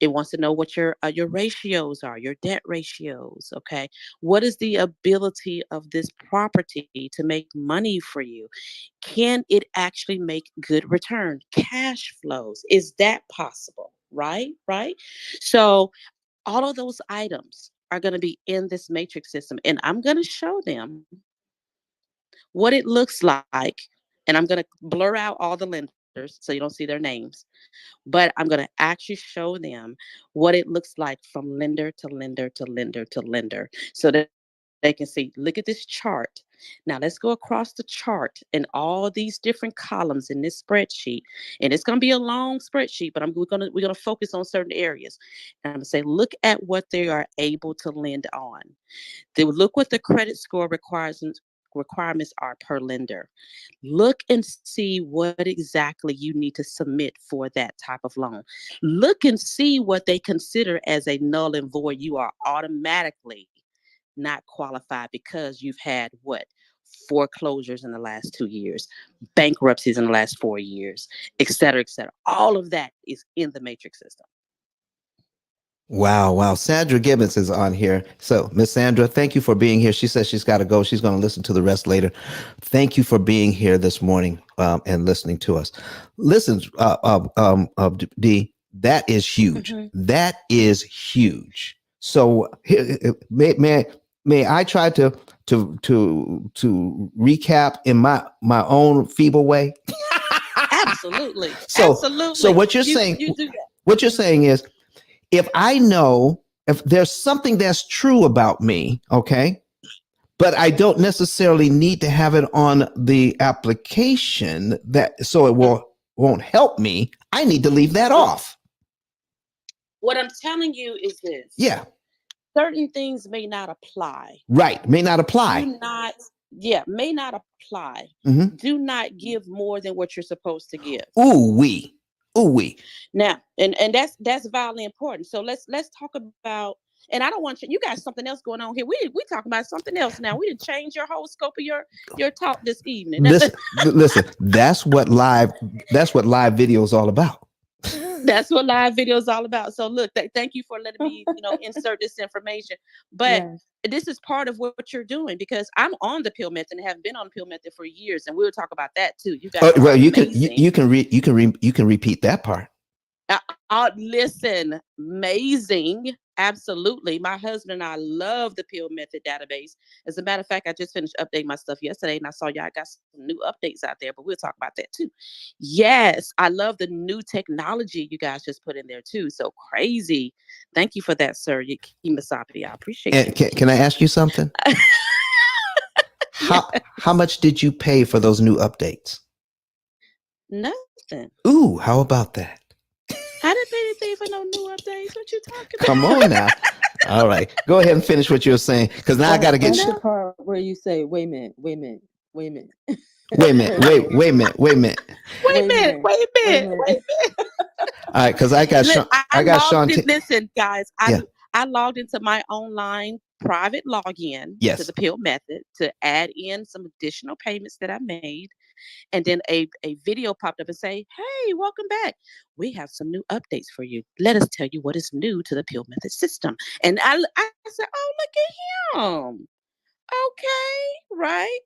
It wants to know what your ratios are, your debt ratios. Okay, what is the ability of this property to make money for you? Can it actually make good return? Cash flows, is that possible? Right. So all of those items are going to be in this matrix system, and I'm going to show them what it looks like. And I'm going to blur out all the lenders so you don't see their names. But I'm going to actually show them what it looks like from lender to lender to lender to lender so that they can see, look at this chart. Now let's go across the chart and all these different columns in this spreadsheet. And it's going to be a long spreadsheet, but we're going to focus on certain areas. And I'm going to say, look at what they are able to lend on. They would look what the credit score requirements are per lender. Look and see what exactly you need to submit for that type of loan. Look and see what they consider as a null and void. You are automatically not qualified because you've had foreclosures in the last 2 years, bankruptcies in the last 4 years, et cetera, et cetera. All of that is in the matrix system. Wow, wow. Sandra Gibbons is on here. So, Miss Sandra, thank you for being here. She says she's got to go. She's going to listen to the rest later. Thank you for being here this morning and listening to us. Listen, D, that is huge. Mhm. That is huge. So, may I try to recap in my own feeble way? Absolutely. So, Absolutely. what you're You saying, you do that. what you're saying is, if I know if there's something that's true about me, okay, but I don't necessarily need to have it on the application that so it won't help me, I need to leave that Mhm. off. What I'm telling you is this. Yeah, Certain things may not apply. right. May not apply. Do not, yeah, may not apply. Mm-hmm. Do not give more than what you're supposed to give. Ooh wee, ooh wee. Now, and that's vitally important. So let's talk about. And I don't want you got something else going on here. We talking about something else now. We didn't change your whole scope of your talk this evening. Listen. That's what live video is all about. That's what live video is all about. So look, thank you for letting me, insert this information. But Yes. this is part of what you're doing because I'm on the pill method and have been on the pill method for years, and we'll talk about that too. You Oh, guys well, are you can you, amazing. you can read you can repeat that part. Listen, amazing. Absolutely. My husband and I love the Pill Method database. As a matter of fact, I just finished updating my stuff yesterday and I saw y'all got some new updates out there, but we'll talk about that too. Yes, I love the new technology you guys just put in there too. So crazy. Thank you for that, sir. Kimasabi. I appreciate And you. can I ask you something? Yeah, How much did you pay for those new updates? nothing. Ooh, how about that? I didn't pay anything for no new updates. What you talking Come about? on now. All right, go ahead and finish what you're saying, because now I got to get. That's the part where you say, wait a minute, wait a minute, wait a minute. Wait a minute. wait a minute, Wait a minute. Wait a minute. Wait wait a a minute. minute, Wait a wait a minute. Wait minute. a minute. All right, because I got Look, Sean. I I got logged Sean. in. Listen, guys, Yeah. I logged into my online private login to Yes. the Pill Method to add in some additional payments that I made, and then a video popped up and say, "Hey, welcome back. We have some new updates for you. Let us tell you what is new to the Pill Method system." And I said, "Oh, look at him. Okay, right."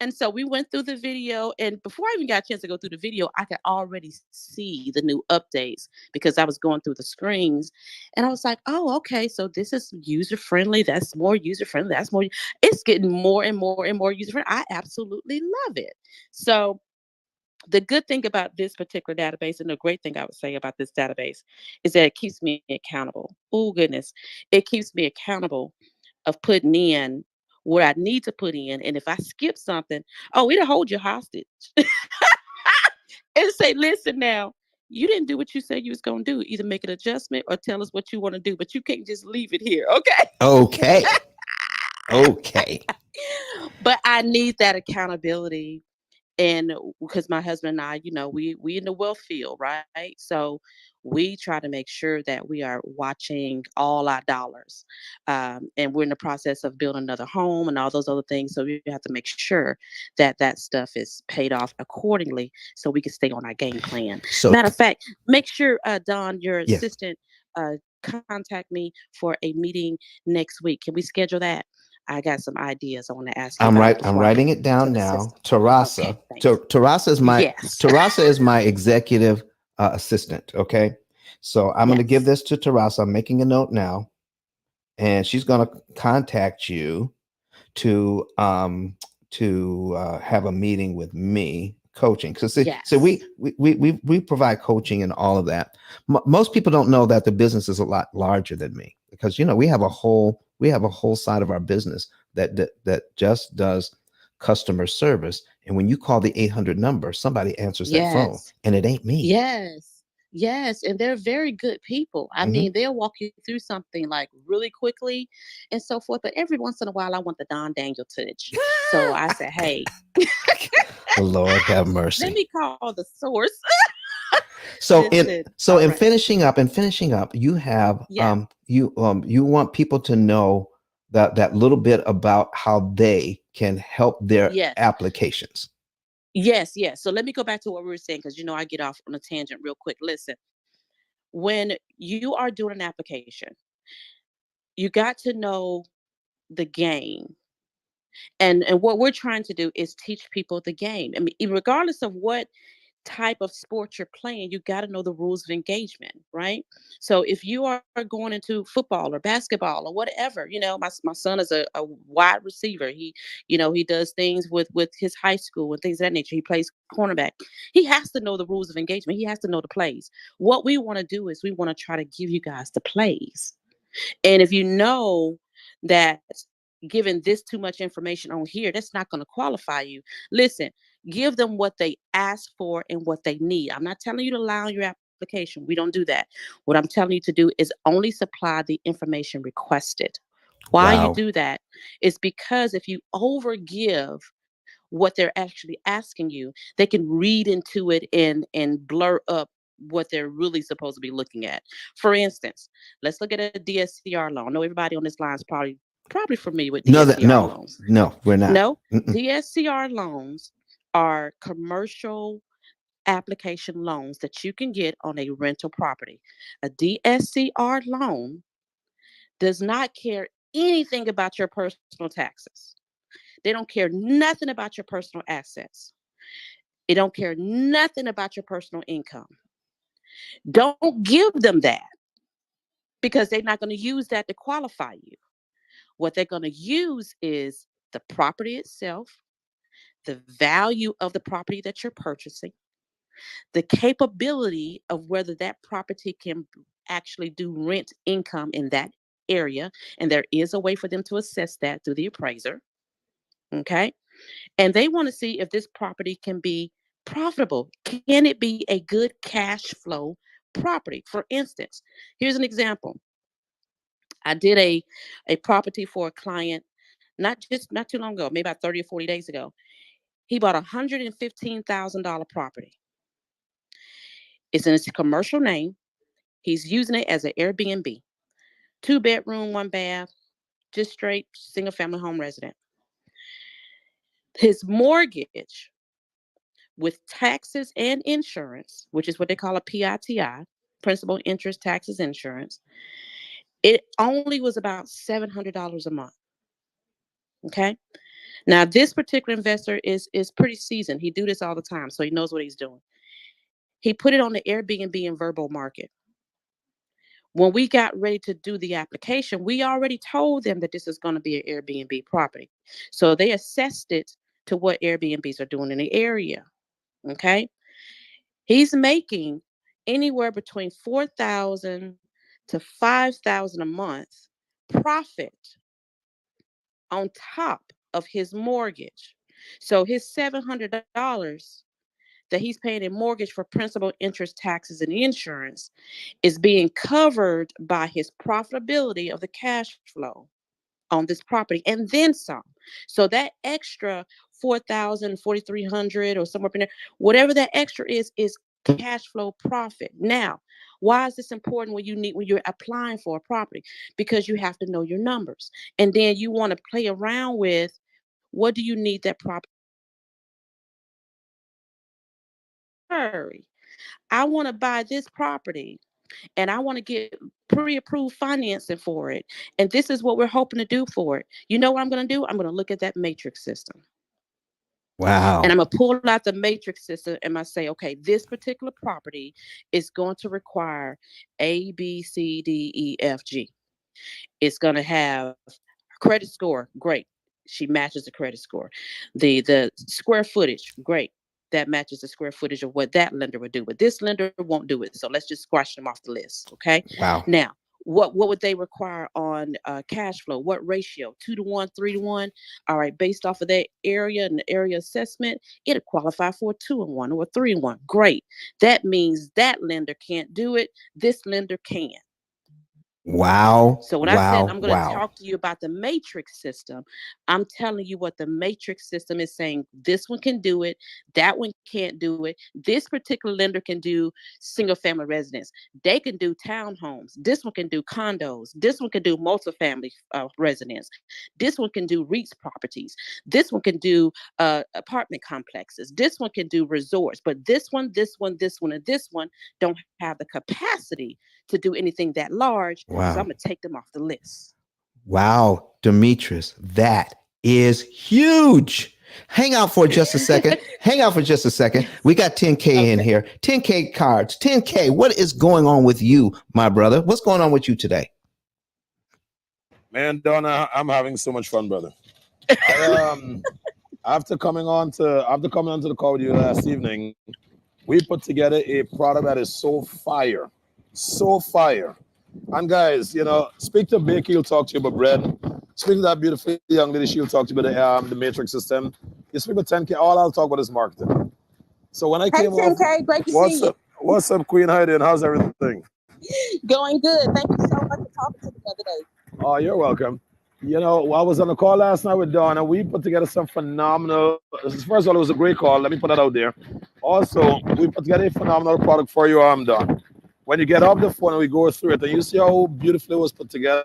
And so we went through the video, and before I even got a chance to go through the video, I could already see the new updates because I was going through the screens, and I was like, "Oh, okay, so this is user friendly. That's more user friendly. That's more. It's getting more and more and more user friendly. I absolutely love it." So the good thing about this particular database, and the great thing I would say about this database, is that it keeps me accountable. Oh goodness, it keeps me accountable of putting in what I need to put in. And if I skip something, oh, it'll hold you hostage and say, listen now, you didn't do what you said you was going to do. Either make an adjustment or tell us what you want to do, but you can't just leave it here. Okay. Okay. Okay. But I need that accountability. And because my husband and I, we in the wealth field, right? So we try to make sure that we are watching all our dollars, and we're in the process of building another home and all those other things. So we have to make sure that that stuff is paid off accordingly, so we can stay on our game plan. So Matter of fact, make sure Don, your yes, assistant, contact me for a meeting next week. Can we schedule that? I got some ideas I want to ask you about I'm before I writing get it to down the now. system. Okay, Tarasa. thanks. Yes. Tarasa is my executive assistant. Okay. So I'm going to give Yes. this to Tarasa. I'm making a note now, and she's going to contact you to have a meeting with me, coaching, because so Yes. we provide coaching and all of that. Most people don't know that the business is a lot larger than me, because we have a whole side of our business that just does customer service, and when you call the 800 number, somebody answers that phone, Yes. and it ain't me. Yes. Yes. And they're very good people. I Hmm. mean, they'll walk you through something like really quickly and so forth. But every once in a while, I want the Don Daniel touch. So I said, hey, Lord have let mercy. me call the source. So in Listen. so All in right. finishing up, you have Yeah. you want people to know that little bit about how they can help their Yes. applications. Yes. Yes. So let me go back to what we were saying because, I get off on a tangent real quick. Listen. when you are doing an application, you got to know the game. And what we're trying to do is teach people the game. I mean, regardless of what type of sport you're playing, you got to know the rules of engagement, right? So if you are going into football or basketball or whatever, my son is a wide receiver. He does things with his high school and things of that nature. He plays cornerback. He has to know the rules of engagement. He has to know the plays. What we want to do is we want to try to give you guys the plays. And if you know that giving this too much information on here, that's not going to qualify you. Listen, give them what they ask for and what they need. I'm not telling you to lie on your application. We don't do that. What I'm telling you to do is only supply the information requested. Why you Wow. do that is because if you overgive what they're actually asking you, they can read into it and blur up what they're really supposed to be looking at. For instance, let's look at a DSCR loan. I know everybody on this line is probably familiar with No, DSCR loans. no, we're not. No, Mm-mm. DSCR loans are commercial application loans that you can get on a rental property. A DSCR loan does not care anything about your personal taxes. They don't care nothing about your personal assets. They don't care nothing about your personal income. Don't give them that because they're not going to use that to qualify you. What they're going to use is the property itself, the value of the property that you're purchasing, the capability of whether that property can actually do rent income in that area. And there is a way for them to assess that through the appraiser. Okay. And they want to see if this property can be profitable. Can it be a good cash flow property? For instance, here's an example. I did a property for a client not too long ago, maybe about 30 or 40 days ago. He bought $115,000 property. It's in his commercial name. He's using it as an Airbnb. 2 bedroom, 1 bath, just straight single family home resident. His mortgage with taxes and insurance, which is what they call a PITI, principal, interest, taxes, insurance, it only was about $700 a month. Okay. Now, this particular investor is pretty seasoned. He do this all the time, so he knows what he's doing. He put it on the Airbnb and Verbo market. When we got ready to do the application, we already told them that this is going to be an Airbnb property. So they assessed it to what Airbnbs are doing in the area. Okay. He's making anywhere between 4,000 to 5,000 a month profit on top of his mortgage. So his $700 that he's paying in mortgage for principal, interest, taxes, and insurance is being covered by his profitability of the cash flow on this property and then some. So that extra 4,000, 4,300, or somewhere up in there, whatever that extra is cash flow profit. Now, why is this important when you're applying for a property? Because you have to know your numbers. And then you want to play around with what do you need that property? I want to buy this property and I want to get pre-approved financing for it. And this is what we're hoping to do for it. You know what I'm going to do? I'm going to look at that matrix system. And Wow. I'm going to pull out the matrix system and I say, okay, this particular property is going to require A, B, C, D, E, F, G. It's going to have credit score, great. She matches the credit score. The square footage, great. That matches the square footage of what that lender would do. But this lender won't do it. So let's just squash them off the list. Okay. Wow. Now, what would they require on cash flow? What ratio? 2-to-1, 3-to-1? All right. Based off of that area and the area assessment, it'll qualify for a 2-in-1 or a 3-in-1. Great. That means that lender can't do it. This lender can. Wow. So when I said Wow. I'm going to Wow. talk to you about the matrix system, I'm telling you what the matrix system is saying. This one can do it. That one can't do it. This particular lender can do single family residence. They can do townhomes. This one can do condos. This one can do multifamily residence. This one can do REITs properties. This one can do apartment complexes. This one can do resorts. But this one, and this one don't have the capacity to do anything that large. So I'm Wow. going to take them off the list. Wow, Demetrius, that is huge. Hang out for just a second. Hang out for just a second. We got 10K in here. 10K cards. 10K. What is going on with you, my brother? What's going on with you today? Man, Donna, I'm having so much fun, brother. After coming on to the call with you last evening, we put together a product that is so fire. So fire. And guys, speak to Becky, he'll talk to you about bread. Speak to that beautiful young lady, she'll talk to you about the matrix system. You speak about 10K, all I'll talk about is marketing. So when I came off, 10K, great to what's see you. up? What's up, Queen? How you doing? How's everything? Going good. Thank you so much for talking to me the other day. Oh, you're welcome. I was on the call last night with Donna. We put together some phenomenal. First of all, it was a great call. Let me put that out there. Also, we put together a phenomenal product for you, Don. When you get off the phone and we go through it, and you see how beautifully it was put together,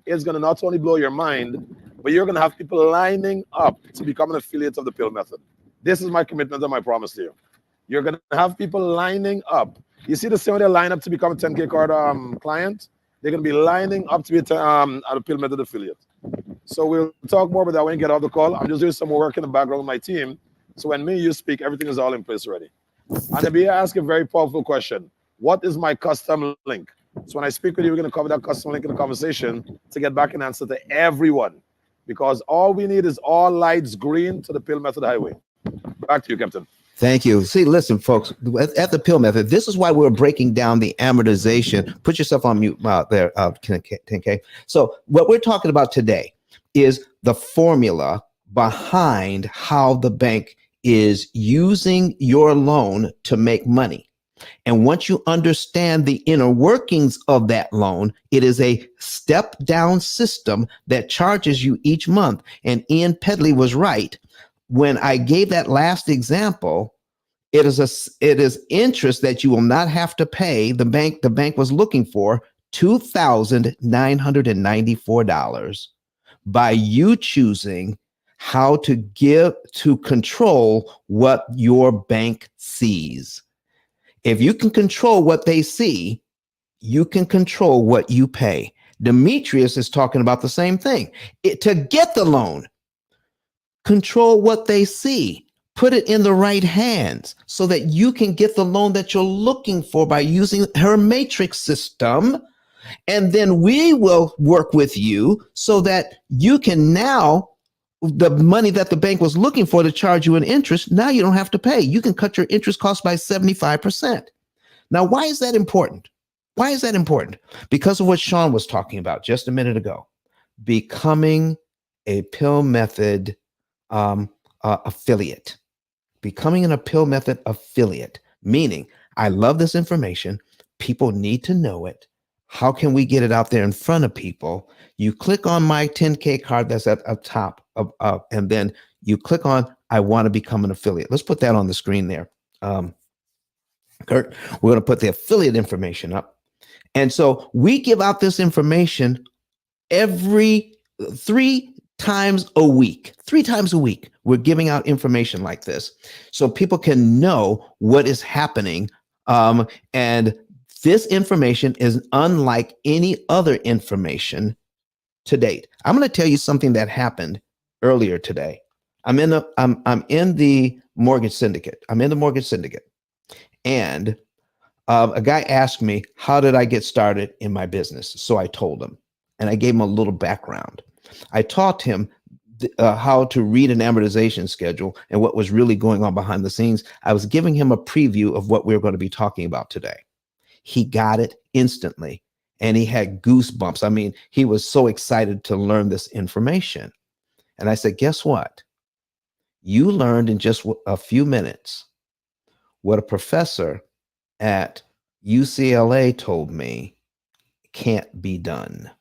it's going to not only blow your mind, but you're going to have people lining up to become an affiliate of the P.I.L.L method. This is my commitment and my promise to you. You're going to have people lining up. You see the same way they line up to become a 10K card client? They're going to be lining up to be a P.I.L.L method affiliate. So we'll talk more about that when you get off the call. I'm just doing some more work in the background with my team. So when me and you speak, everything is all in place already. And I'll be asking a very powerful question. What is my custom link? So when I speak with you, we're going to cover that custom link in the conversation to get back an answer to everyone. Because all we need is all lights green to the P.I.L.L method highway. Back to you, Captain. Thank you. See, listen, folks, at the P.I.L.L method, this is why we're breaking down the amortization. Put yourself on mute there, 10K. So what we're talking about today is the formula behind how the bank is using your loan to make money. And once you understand the inner workings of that loan, it is a step down system that charges you each month. And Ian Pedley was right. When I gave that last example, it is interest that you will not have to pay. The bank was looking for $2,994 by you choosing how to control what your bank sees. If you can control what they see, you can control what you pay. Demetrius is talking about the same thing. To get the loan, control what they see. Put it in the right hands so that you can get the loan that you're looking for by using her matrix system. And then we will work with you so that you can now, the money that the bank was looking for to charge you an interest, now you don't have to pay. You can cut your interest cost by 75%. Now, why is that important? Why is that important? Because of what Sean was talking about just a minute ago, becoming a P.I.L.L method affiliate. Becoming a P.I.L.L method affiliate, meaning I love this information. People need to know it. How can we get it out there in front of people? You click on my 10K card that's at the top and then you click on, I want to become an affiliate. Let's put that on the screen there. Kurt, we're going to put the affiliate information up. And so we give out this information every 3 times a week. 3 times a week, we're giving out information like this so people can know what is happening. And this information is unlike any other information to date. I'm going to tell you something that happened earlier today. I'm in the mortgage syndicate. And a guy asked me, how did I get started in my business? So I told him, and I gave him a little background. I taught him how to read an amortization schedule and what was really going on behind the scenes. I was giving him a preview of what we were going to be talking about today. He got it instantly, and he had goosebumps. I mean, he was so excited to learn this information. And I said, guess what? You learned in just a few minutes what a professor at UCLA told me it can't be done.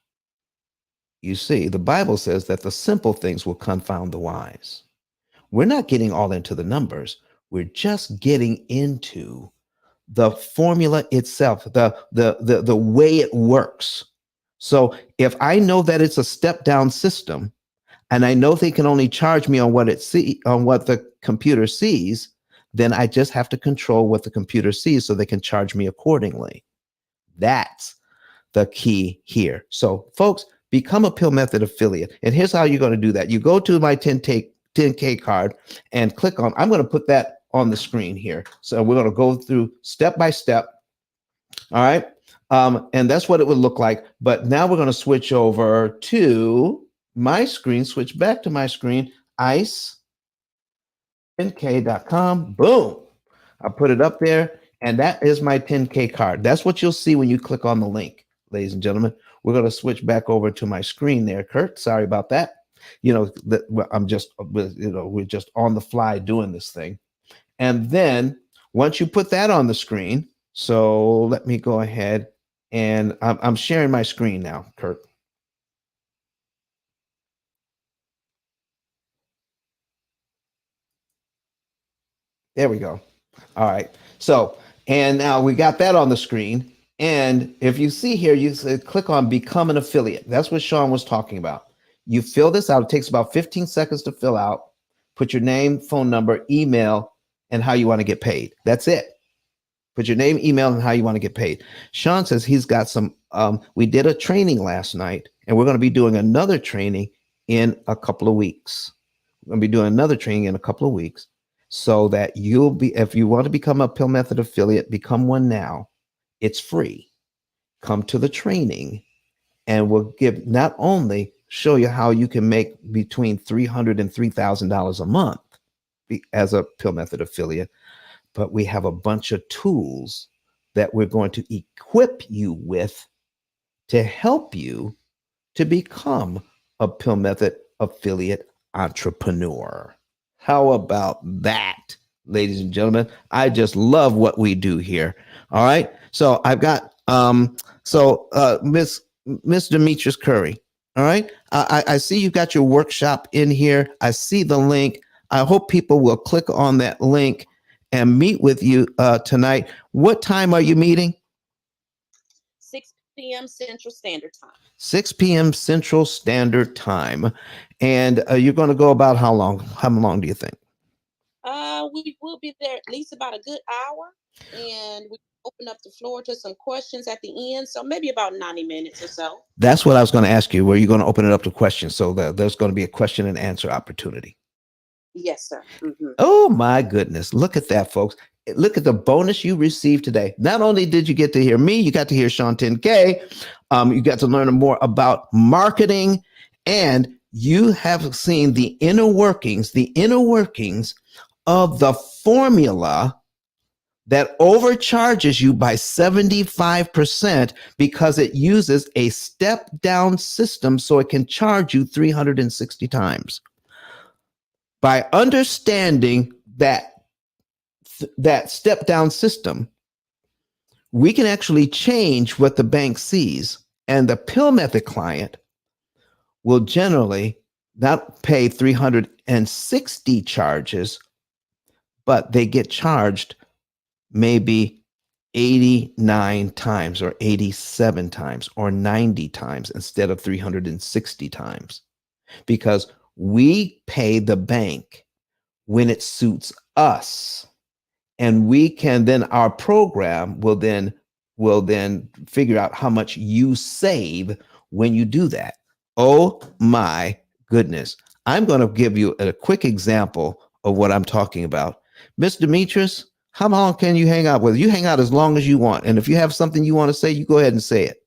You see, the Bible says that the simple things will confound the wise. We're not getting all into the numbers. We're just getting into the formula itself, the way it works. So if I know that it's a step down system, and I know they can only charge me on what the computer sees, then I just have to control what the computer sees so they can charge me accordingly. That's the key here. So folks, become a P.I.L.L Method affiliate. And here's how you're going to do that. You go to my 10K card and click on, I'm going to put that on the screen here. So we're going to go through step by step. All right. And that's what it would look like. But now we're going to switch over to my screen, switch back to my screen, ice10k.com. Boom. I put it up there. And that is my 10K card. That's what you'll see when you click on the link, ladies and gentlemen. We're going to switch back over to my screen there, Kurt. Sorry about that. I'm just, we're just on the fly doing this thing. And then once you put that on the screen, so let me go ahead and I'm sharing my screen now, Kurt. There we go. All right. So, and now we got that on the screen. And if you see here, you click on become an affiliate. That's what Sean was talking about. You fill this out. It takes about 15 seconds to fill out. Put your name, phone number, email, and how you want to get paid. That's it. Put your name, email, and how you want to get paid. Sean says he's got some, we did a training last night, and we're going to be doing another training in a couple of weeks. We're going to be doing another training in a couple of weeks so that you'll be, if you want to become a P.I.L.L Method affiliate, become one now. It's free. Come to the training, and we'll give not only show you how you can make between $300 and $3,000 a month as a P.I.L.L Method affiliate, but we have a bunch of tools that we're going to equip you with to help you to become a P.I.L.L Method affiliate entrepreneur. How about that, ladies and gentlemen? I just love what we do here. All right. So I've got Miss Demetrius Curry. All right. I see you got your workshop in here. I see the link. I hope people will click on that link and meet with you tonight. What time are you meeting? 6 p.m. Central Standard Time. 6 p.m. Central Standard Time. And you're going to go about how long? How long do you think? We will be there at least about a good hour, and we open up the floor to some questions at the end. So maybe about 90 minutes or so. That's what I was going to ask you. Were you going to open it up to questions? So there's going to be a question and answer opportunity. Yes, sir. Mm-hmm. Oh my goodness. Look at that, folks. Look at the bonus you received today. Not only did you get to hear me, you got to hear Sean 10K. You got to learn more about marketing, and you have seen the inner workings of the formula that overcharges you by 75% because it uses a step down system so it can charge you 360 times. By understanding that step down system, we can actually change what the bank sees, and the P.I.L.L Method client will generally not pay 360 charges, but they get charged maybe 89 times or 87 times or 90 times instead of 360 times, because we pay the bank when it suits us, and we can then, our program will then figure out how much you save when you do that. Oh my goodness. I'm going to give you a quick example of what I'm talking about. Miss Demetrius, how long can you hang out with? You hang out as long as you want. And if you have something you want to say, you go ahead and say it.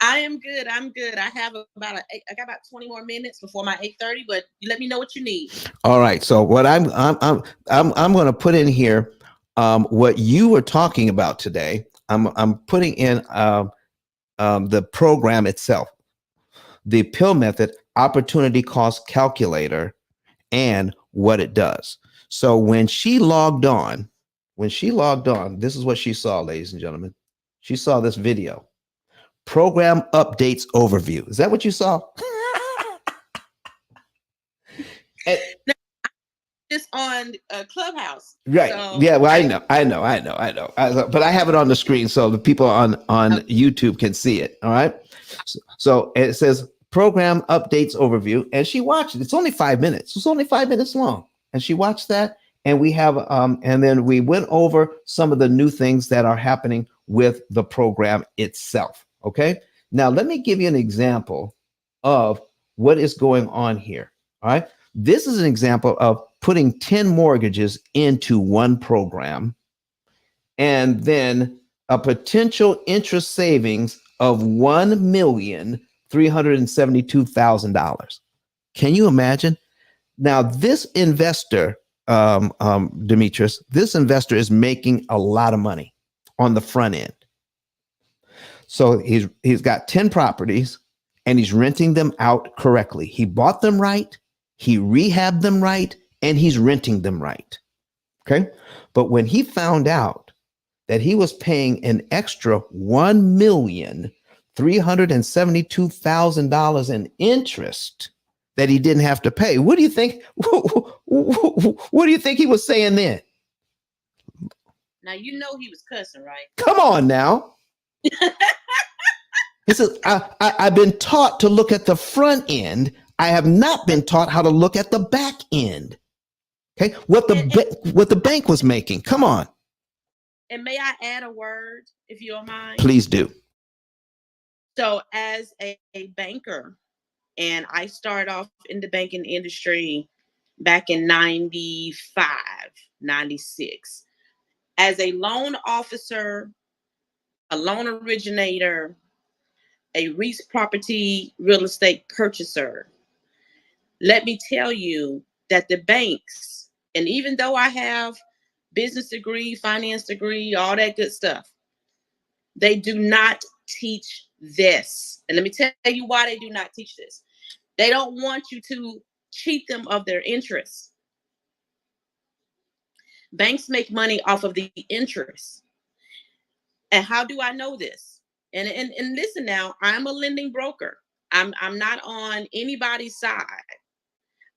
I am good. I'm good. I have I got about 20 more minutes before my 8:30, but you let me know what you need. All right. So what I'm going to put in here, what you were talking about today. I'm putting in the program itself, the P.I.L.L Method Opportunity Cost Calculator, and what it does. So when she logged on, this is what she saw, ladies and gentlemen. She saw this video. Program updates overview. Is that what you saw? And, Just on Clubhouse. right. So Yeah. Well, I know. But I have it on the screen so the people on YouTube can see it. All right. So it says program updates overview, and she watched it. It's only 5 minutes. It's only 5 minutes long, and she watched that. And we have, and then we went over some of the new things that are happening with the program itself. Okay. Now let me give you an example of what is going on here. All right. This is an example of putting 10 mortgages into one program and then a potential interest savings of $1,372,000. Can you imagine? Now, this investor, Demetrius, this investor is making a lot of money on the front end. So he's got 10 properties and he's renting them out correctly. He bought them right, he rehabbed them right, and he's renting them right. Okay. But when he found out that he was paying an extra $1,372,000 in interest that he didn't have to pay, what do you think? What do you think he was saying then? now you know he was cussing, right? Come on now. He says, I've been taught to look at the front end. I have not been taught how to look at the back end. Okay, what the bank was making. Come on. And may I add a word, if you don't mind? Please do. So as a banker, and I started off in the banking industry back in 95, 96. As a loan officer, a loan originator, a property real estate purchaser, let me tell you that the banks, and even though I have business degree, finance degree, all that good stuff, they do not teach this. And let me tell you why they do not teach this. They don't want you to cheat them of their interest. Banks make money off of the interest. And how do I know this? And listen now, I'm a lending broker. I'm not on anybody's side.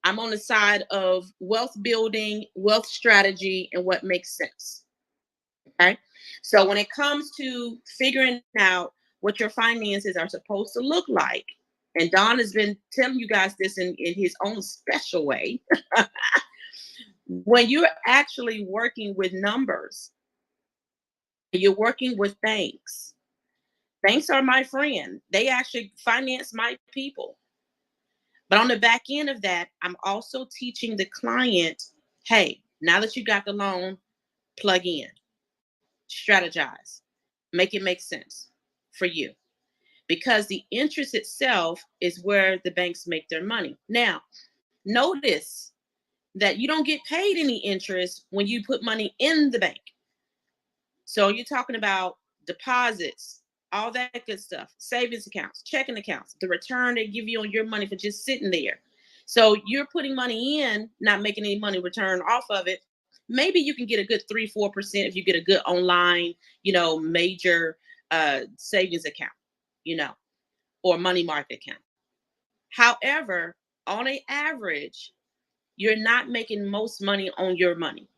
I'm on the side of wealth building, wealth strategy, and what makes sense. Okay. So when it comes to figuring out what your finances are supposed to look like, and Don has been telling you guys this in his own special way, when you're actually working with numbers, you're working with banks. Banks are my friend. They actually finance my people. But on the back end of that, I'm also teaching the client, hey, now that you got the loan, plug in, strategize, make it make sense for you. Because the interest itself is where the banks make their money. Now, notice that you don't get paid any interest when you put money in the bank. So you're talking about deposits, all that good stuff, savings accounts, checking accounts, the return they give you on your money for just sitting there. So you're putting money in, not making any money return off of it. Maybe you can get a good 3-4% if you get a good online, major savings account, or money market account. However, on an average, you're not making most money on your money.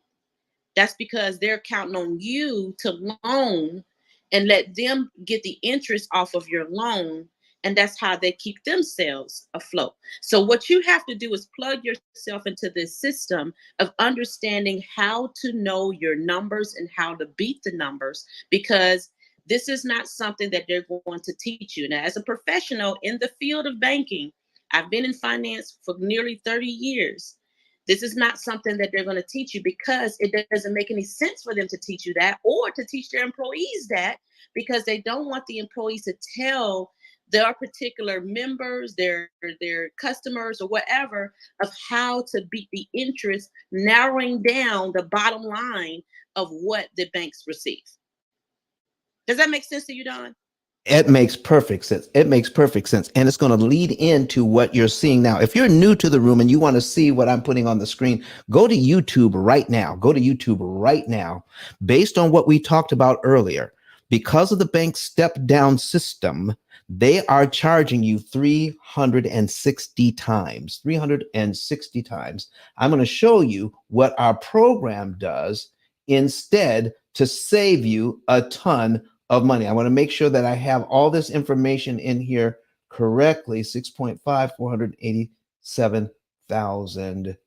That's because they're counting on you to loan and let them get the interest off of your loan. And that's how they keep themselves afloat. So what you have to do is plug yourself into this system of understanding how to know your numbers and how to beat the numbers, because this is not something that they're going to teach you. Now, as a professional in the field of banking, I've been in finance for nearly 30 years. This is not something that they're going to teach you, because it doesn't make any sense for them to teach you that, or to teach their employees that, because they don't want the employees to tell their particular members, their customers or whatever, of how to beat the interest, narrowing down the bottom line of what the banks receive. Does that make sense to you, Don? It makes perfect sense. It makes perfect sense. And it's going to lead into what you're seeing now. If you're new to the room and you want to see what I'm putting on the screen, go to YouTube right now. Go to YouTube right now. Based on what we talked about earlier, because of the bank step down system, they are charging you 360 times. 360 times. I'm going to show you what our program does instead to save you a ton of money. I want to make sure that I have all this information in here correctly. 6.5, 487,000.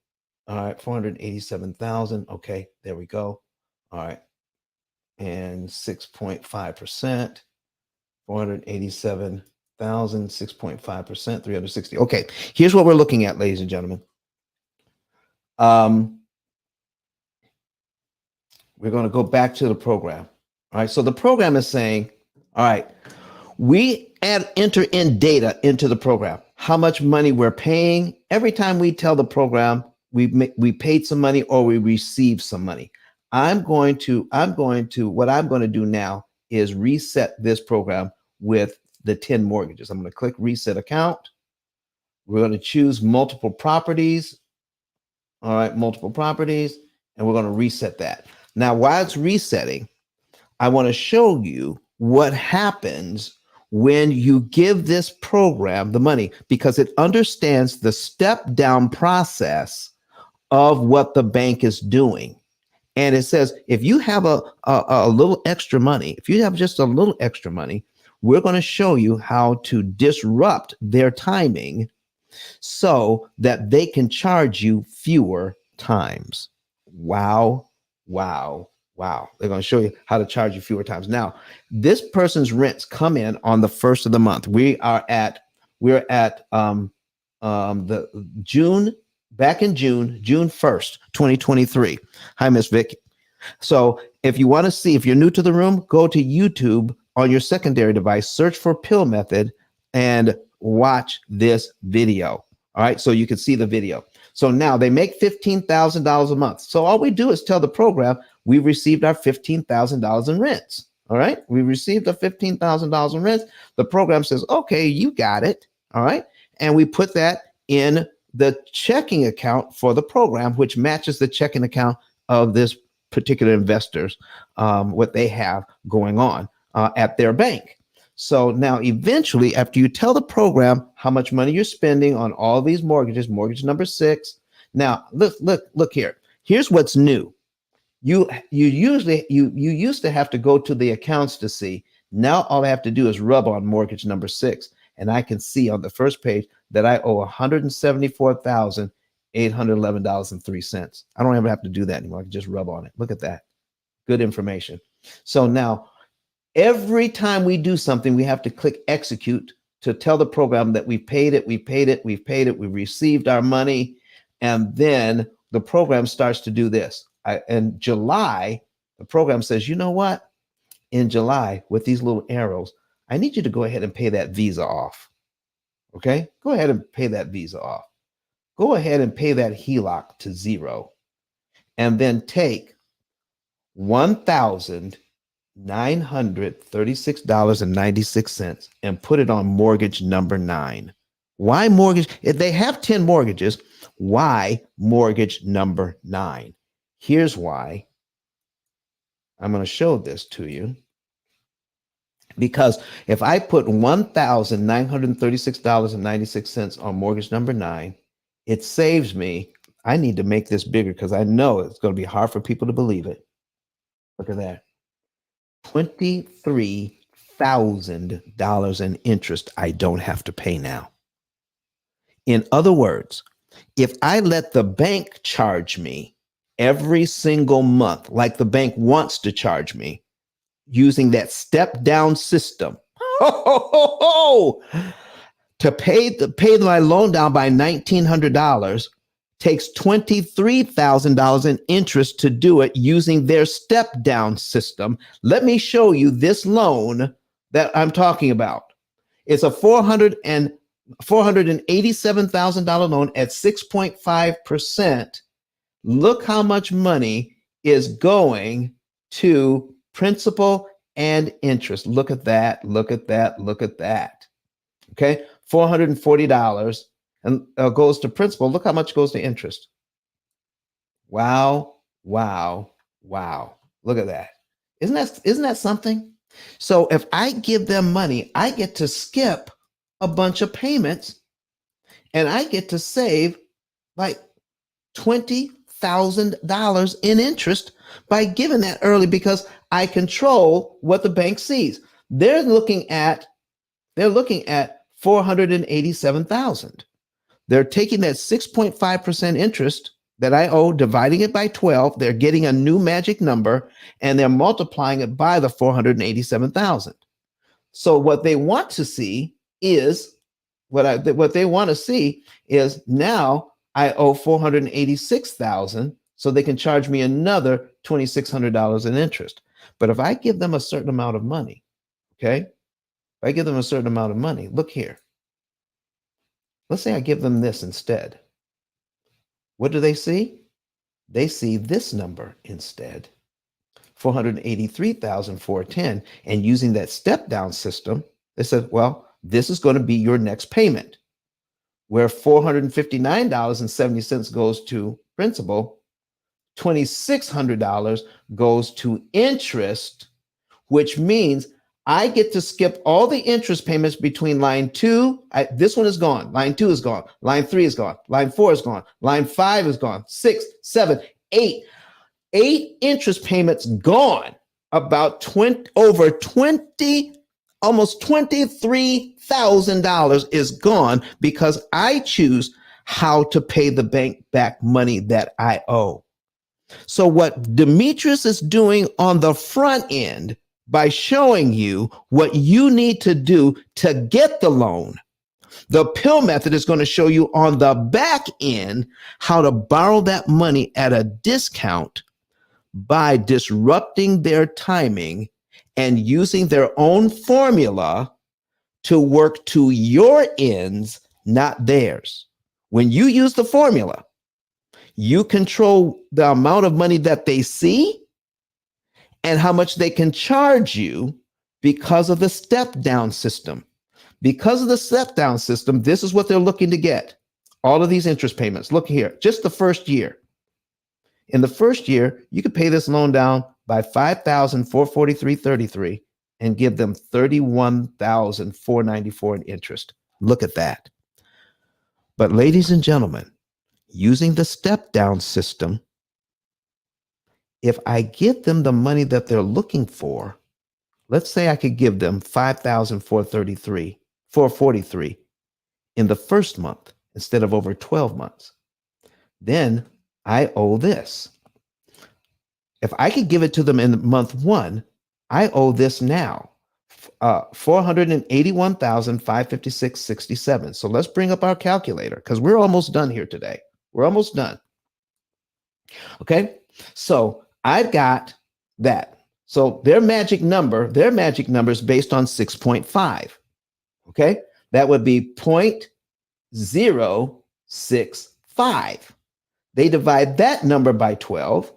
All right, 487,000. Okay, there we go. All right. And 6.5%, 487,000, 6.5%, 360. Okay, here's what we're looking at, ladies and gentlemen. We're going to go back to the program. All right, so the program is saying, all right, we enter in data into the program, how much money we're paying. Every time we tell the program we paid some money or we received some money. What I'm going to do now is reset this program with the 10 mortgages. I'm going to click reset account. We're going to choose multiple properties. All right, multiple properties, and we're going to reset that. Now, while it's resetting, I want to show you what happens when you give this program the money, because it understands the step down process of what the bank is doing. And it says, if you have a little extra money, if you have just a little extra money, we're going to show you how to disrupt their timing so that they can charge you fewer times. Wow, wow, wow. They're going to show you how to charge you fewer times. Now, this person's rents come in on the first of the month. We're at the June, back in June 1st, 2023. Hi, Miss Vic. So if you want to see, if you're new to the room, go to YouTube on your secondary device, search for P.I.L.L method and watch this video. All right, so you can see the video. So now they make $15,000 a month. So all we do is tell the program we received our $15,000 in rents. All right, we received a $15,000 in rents. The program says, okay, you got it. All right, and we put that in the checking account for the program, which matches the checking account of this particular investors, what they have going on at their bank. So now eventually, after you tell the program how much money you're spending on all these mortgages, mortgage number 6. Now, look here. Here's what's new. You used to have to go to the accounts to see. Now all I have to do is rub on mortgage number 6, and I can see on the first page that I owe $174,811.03. I don't ever have to do that anymore. I can just rub on it. Look at that. Good information. So now, every time we do something, we have to click execute to tell the program that we paid it, we received our money, and then the program starts to do this. In July, the program says, you know what? In July, with these little arrows, I need you to go ahead and pay that Visa off. Okay? Go ahead and pay that Visa off. Go ahead and pay that HELOC to 0. And then take $1,936.96 and put it on mortgage number 9. Why mortgage? If they have 10 mortgages, why mortgage number 9? Here's why. I'm going to show this to you. Because if I put $1,936.96 on mortgage number 9, it saves me. I need to make this bigger because I know it's going to be hard for people to believe it. Look at that. $23,000 in interest I don't have to pay now. In other words, if I let the bank charge me every single month, like the bank wants to charge me, using that step down system, to pay my loan down by $1,900 takes $23,000 in interest to do it using their step down system. Let me show you this loan that I'm talking about. It's a $487,000 loan at 6.5%. Look how much money is going to principal and interest. Look at that. Look at that. Look at that. Okay. $440 and goes to principal. Look how much goes to interest. Wow. Wow. Wow. Look at that. Isn't that something? So if I give them money, I get to skip a bunch of payments and I get to save like $20,000 in interest by giving that early because I control what the bank sees. They're looking at 487,000. They're taking that 6.5% interest that I owe, dividing it by 12. They're getting a new magic number and they're multiplying it by the 487,000. So what they want to see is what they want to see is now I owe 486,000, so they can charge me another $2,600 in interest. But if I give them a certain amount of money, okay, if I give them a certain amount of money, look here. Let's say I give them this instead. What do they see? They see this number instead, 483,410. And using that step down system, they said, well, this is going to be your next payment, where $459.70 goes to principal, $2,600 goes to interest, which means I get to skip all the interest payments between line 2. This one is gone. Line 2 is gone. Line 3 is gone. Line 4 is gone. Line 5 is gone. 6, 7, 8. 8 interest payments gone. About 20, over 20, almost $23,000 is gone because I choose how to pay the bank back money that I owe. So what Demetrius is doing on the front end by showing you what you need to do to get the loan, the P.I.L.L method is going to show you on the back end how to borrow that money at a discount by disrupting their timing and using their own formula to work to your ends, not theirs. When you use the formula, you control the amount of money that they see and how much they can charge you because of the step down system. Because of the step down system, this is what they're looking to get. All of these interest payments. Look here, just the first year. In the first year, you could pay this loan down by $5,443.33 and give them $31,494 in interest. Look at that. But ladies and gentlemen, using the step down system, if I give them the money that they're looking for, let's say I could give them $5,443 in the first month instead of over 12 months. Then I owe this. If I could give it to them in month 1, I owe this now, $481,556.67. So let's bring up our calculator because we're almost done here today. We're almost done. Okay, so I've got that. So their magic number is based on 6.5. Okay, that would be 0.065. They divide that number by 12,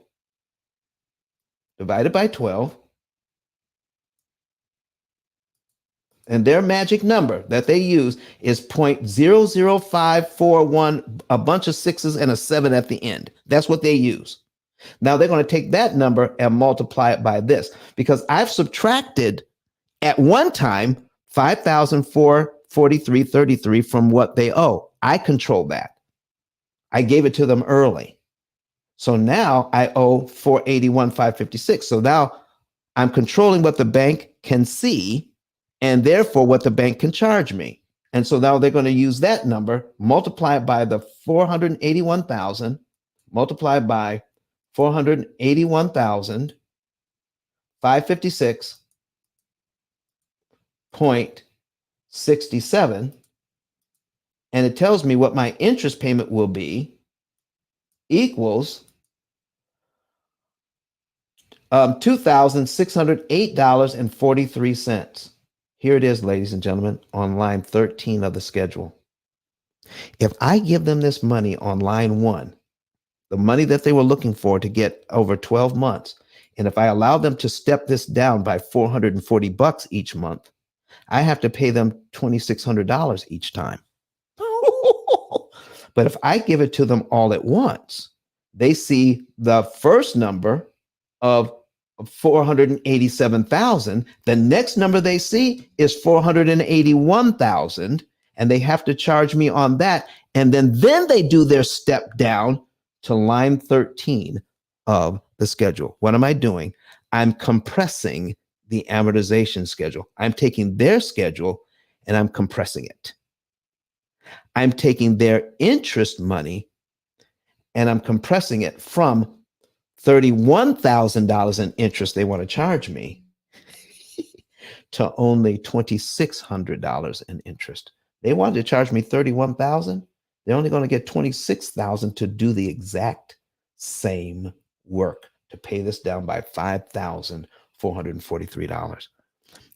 divided by 12, and their magic number that they use is 0.00541, a bunch of 6s and a 7 at the end. That's what they use. Now they're going to take that number and multiply it by this because I've subtracted at one time $5,443.33 from what they owe. I control that. I gave it to them early. So now I owe $481,556. So now I'm controlling what the bank can see and therefore what the bank can charge me. And so now they're going to use that number, multiply it by the 481,000, multiply by 481,556.67, and it tells me what my interest payment will be equals $2,608.43. Here it is, ladies and gentlemen, on line 13 of the schedule. If I give them this money on line 1, the money that they were looking for to get over 12 months, and if I allow them to step this down by $440 each month, I have to pay them $2,600 each time. But if I give it to them all at once, they see the first number of 487,000. The next number they see is 481,000, and they have to charge me on that. And then they do their step down to line 13 of the schedule. What am I doing? I'm compressing the amortization schedule. I'm taking their schedule and I'm compressing it. I'm taking their interest money and I'm compressing it from $31,000 in interest they want to charge me to only $2,600 in interest. They wanted to charge me $31,000. They're only going to get $26,000 to do the exact same work, to pay this down by $5,443.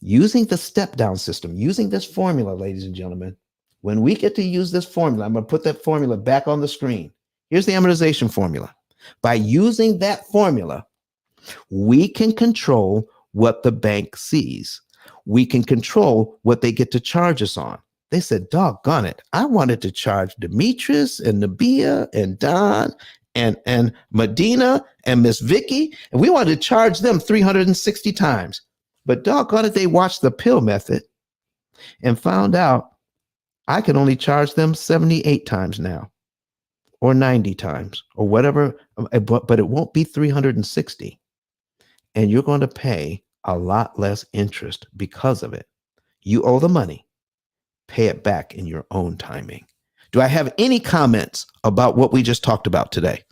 Using the step down system, using this formula, ladies and gentlemen, when we get to use this formula, I'm going to put that formula back on the screen. Here's the amortization formula. By using that formula, we can control what the bank sees. We can control what they get to charge us on. They said, doggone it, I wanted to charge Demetrius and Nabia and Don and Medina and Miss Vicky, and we wanted to charge them 360 times. But doggone it, they watched the P.I.L.L method and found out I can only charge them 78 times now, or 90 times, or whatever, but it won't be 360. And you're going to pay a lot less interest because of it. You owe the money, pay it back in your own timing. Do I have any comments about what we just talked about today?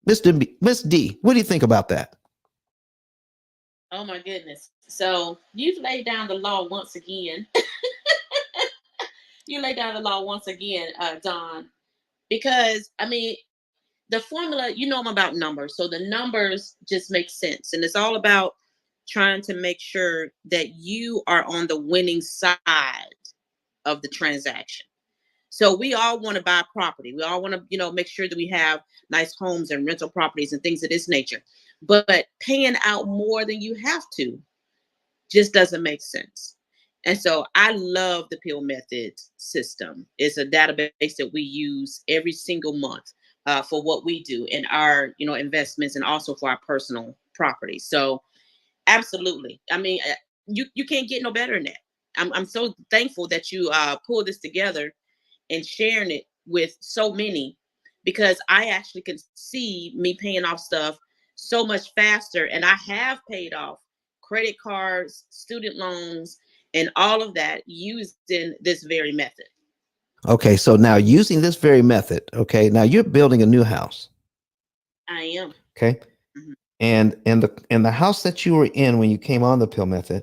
Miss D, what do you think about that? Oh my goodness. So you've laid down the law once again. You laid down the law once again, Don, because I mean, the formula, you know, I'm about numbers. So the numbers just make sense. And it's all about trying to make sure that you are on the winning side of the transaction. So we all want to buy property. We all want to, you know, make sure that we have nice homes and rental properties and things of this nature. But paying out more than you have to just doesn't make sense. And so I love the P.I.L.L method system. It's a database that we use every single month for what we do in our, you know, investments and also for our personal property. So absolutely. I mean, you can't get no better than that. I'm so thankful that you pulled this together and sharing it with so many, because I actually can see me paying off stuff so much faster. And I have paid off credit cards, student loans, and all of that using this very method. Okay, so now using this very method, okay, now you're building a new house. I am. Okay. Mm-hmm. And the house that you were in when you came on the P.I.L.L method,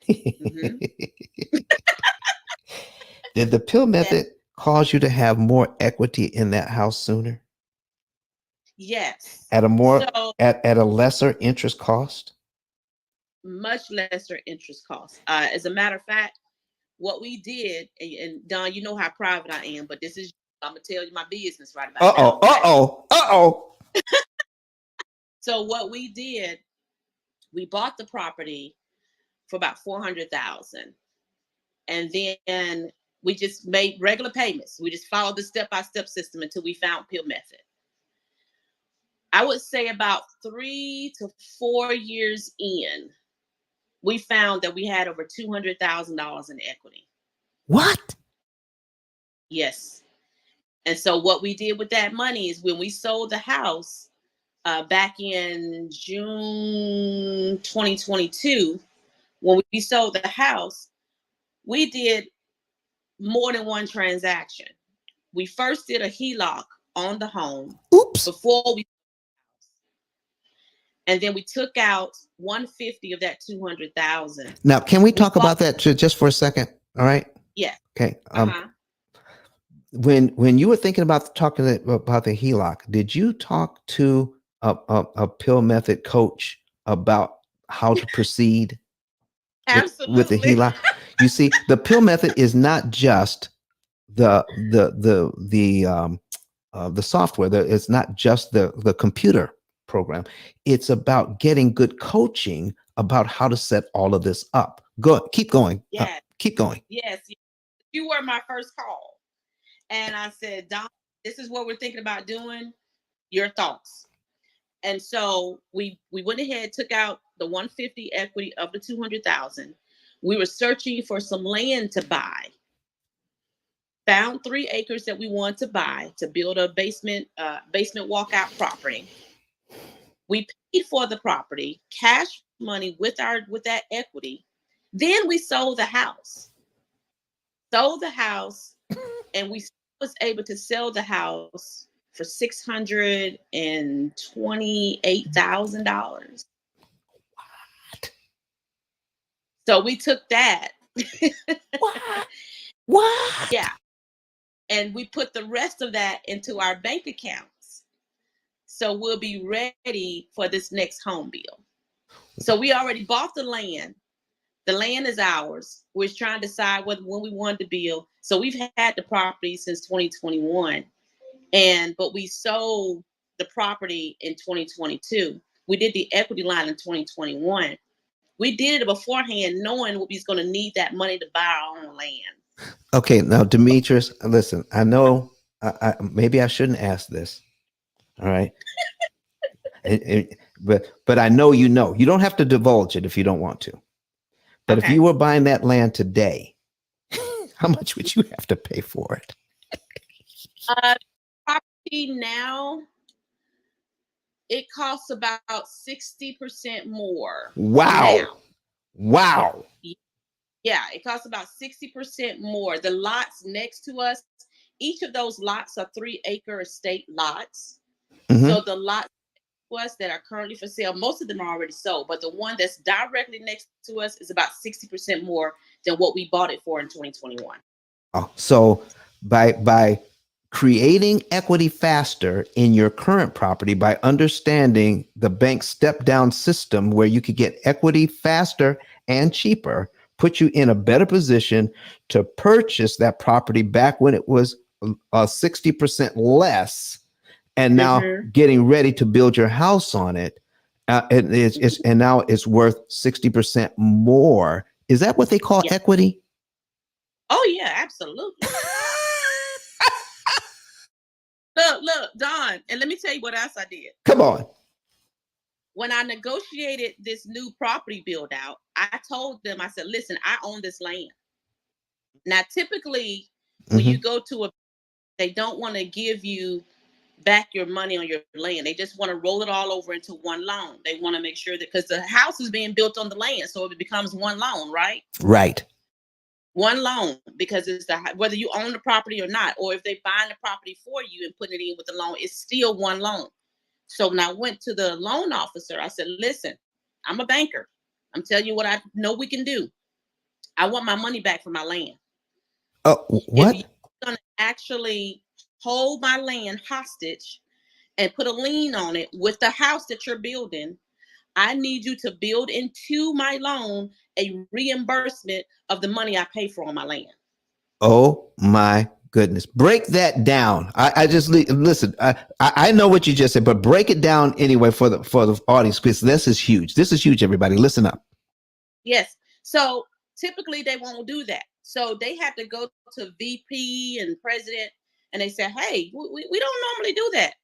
mm-hmm. Did the P.I.L.L method cause you to have more equity in that house sooner? Yes. At a more at a lesser interest cost? Much lesser interest cost. As a matter of fact, what we did, and Don, you know how private I am, but this is, I'm gonna tell you my business right about now. So what we did, we bought the property for about $400,000, and then we just made regular payments. We just followed the step-by-step system until we found P.I.L.L method. I would say about 3 to 4 years in, we found that we had over $200,000 in equity. What? Yes. And so what we did with that money is when we sold the house back in June 2022, when we sold the house, we did more than one transaction. We first did a HELOC on the home. Oops. Before we, and then we took out 150 of that 200,000. Now, can we talk about that just for a second? All right. Yeah. Okay. When you were thinking about talking about the HELOC, did you talk to a P.I.L.L method coach about how to proceed with the HELOC? You see, the P.I.L.L method is not just the software. It's not just the computer program. It's about getting good coaching about how to set all of this up. Keep going. Yes. Keep going. Yes. You were my first call. And I said, Don, this is what we're thinking about doing. Your thoughts. And so we went ahead, took out the 150 equity of the 200,000. We were searching for some land to buy. Found 3 acres that we wanted to buy to build a basement walkout property. We paid for the property, cash money with that equity. Then we sold the house. Sold the house, and we was able to sell the house for $628,000. So we took that. What? Yeah. And we put the rest of that into our bank accounts. So we'll be ready for this next home build. So we already bought the land. The land is ours. We're trying to decide when we wanted to build. So we've had the property since 2021. But we sold the property in 2022. We did the equity line in 2021. We did it beforehand, knowing we was going to need that money to buy our own land. Okay, now Demetrius, listen. I know. Maybe I shouldn't ask this. All right. But I know you know. You don't have to divulge it if you don't want to. But if you were buying that land today, how much would you have to pay for it? Property now, it costs about 60% more. Wow. Now. Wow. Yeah, it costs about 60% more. The lots next to us, each of those lots are 3-acre estate lots. Mm-hmm. So the lots to us that are currently for sale, most of them are already sold, but the one that's directly next to us is about 60% more than what we bought it for in 2021. Oh, so by creating equity faster in your current property, by understanding the bank step down system where you could get equity faster and cheaper, put you in a better position to purchase that property back when it was 60% less, and now getting ready to build your house on it. And now it's worth 60% more. Is that what they call equity? Oh yeah, absolutely. Look, Don, and let me tell you what else I did. Come on. When I negotiated this new property build out, I told them, I said, listen, I own this land. Now, typically, when you go to they don't want to give you back your money on your land. They just want to roll it all over into one loan. They want to make sure that, because the house is being built on the land, so it becomes one loan, right? Right. One loan, because it's whether you own the property or not, or if they buying the property for you and putting it in with the loan, it's still one loan. So when I went to the loan officer, I said, listen, I'm a banker. I'm telling you what I know we can do. I want my money back for my land. Oh, what? If you're going to actually hold my land hostage and put a lien on it with the house that you're building, I need you to build into my loan a reimbursement of the money I pay for on my land. Oh my goodness. Break that down. I just listen, I know what you just said, but break it down anyway for the audience, because this is huge. This is huge, everybody. Listen up. Yes. So typically they won't do that. So they have to go to VP and president, and they say, hey, we don't normally do that.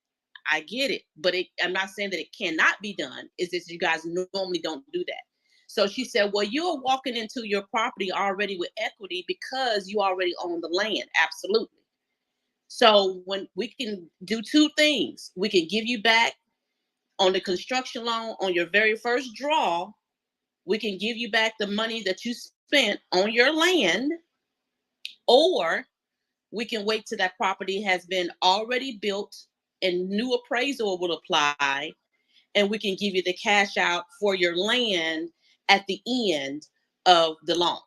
I get it, but I'm not saying that it cannot be done. It's just you guys normally don't do that. So she said, well, you're walking into your property already with equity because you already own the land. Absolutely. So when we can do 2 things, we can give you back on the construction loan on your very first draw. We can give you back the money that you spent on your land, or we can wait till that property has been already built and new appraisal will apply, and we can give you the cash out for your land at the end of the loan.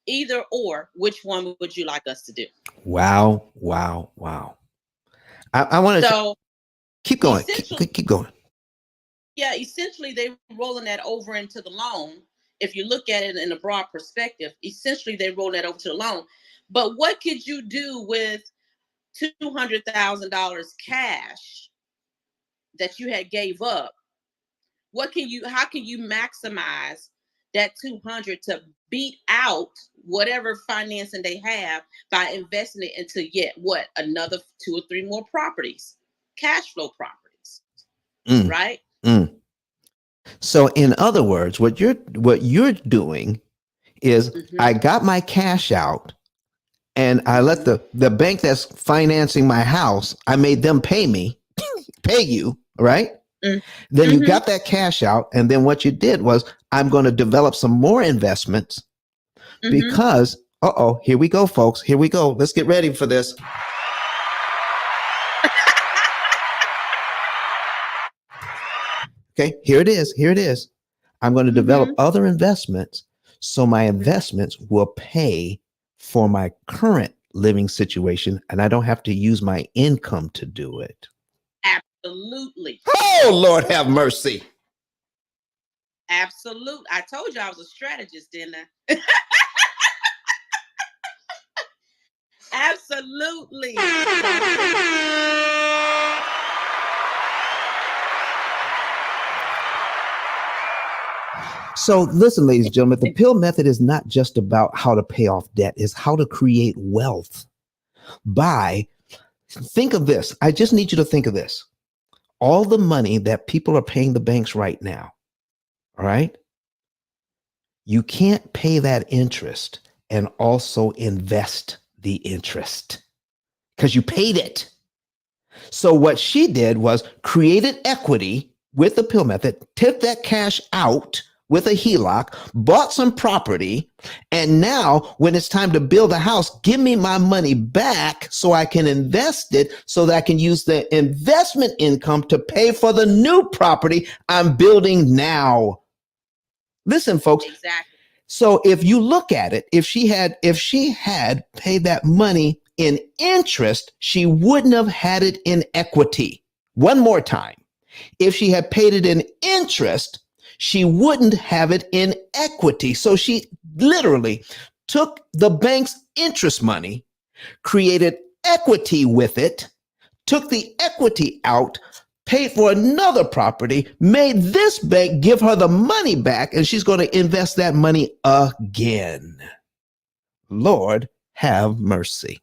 Either or, which one would you like us to do? Wow, wow, wow. I want to keep going. Keep going. Yeah, essentially they're rolling that over into the loan. If you look at it in a broad perspective, essentially they roll that over to the loan. But what could you do with $200,000 cash that you had gave up? How can you maximize that 200 to beat out whatever financing they have by investing it into yet another 2 or 3 more properties, cash flow properties? right? So in other words, what you're doing is I got my cash out and I let the bank that's financing my house, I made them pay you, right? Then you got that cash out, and then what you did was I'm going to develop some more investments because here we go, folks. Here we go. Let's get ready for this. Okay, here it is. Here it is. I'm going to develop other investments so my investments will pay for my current living situation and I don't have to use my income to do it. Absolutely. Oh, Lord have mercy. Absolute. I told you I was a strategist, didn't I? Absolutely. So listen, ladies and gentlemen, the P.I.L.L method is not just about how to pay off debt. It's how to create wealth think of this. I just need you to think of this. All the money that people are paying the banks right now, all right? You can't pay that interest and also invest the interest because you paid it. So what she did was created equity with the P.I.L.L method, tipped that cash out with a HELOC, bought some property, and now when it's time to build a house, give me my money back so I can invest it so that I can use the investment income to pay for the new property I'm building now. Listen, folks. Exactly. So if you look at it, if she had paid that money in interest, she wouldn't have had it in equity. One more time. If she had paid it in interest, she wouldn't have it in equity. So she literally took the bank's interest money, created equity with it, took the equity out, paid for another property, made this bank give her the money back, and she's going to invest that money again. Lord, have mercy.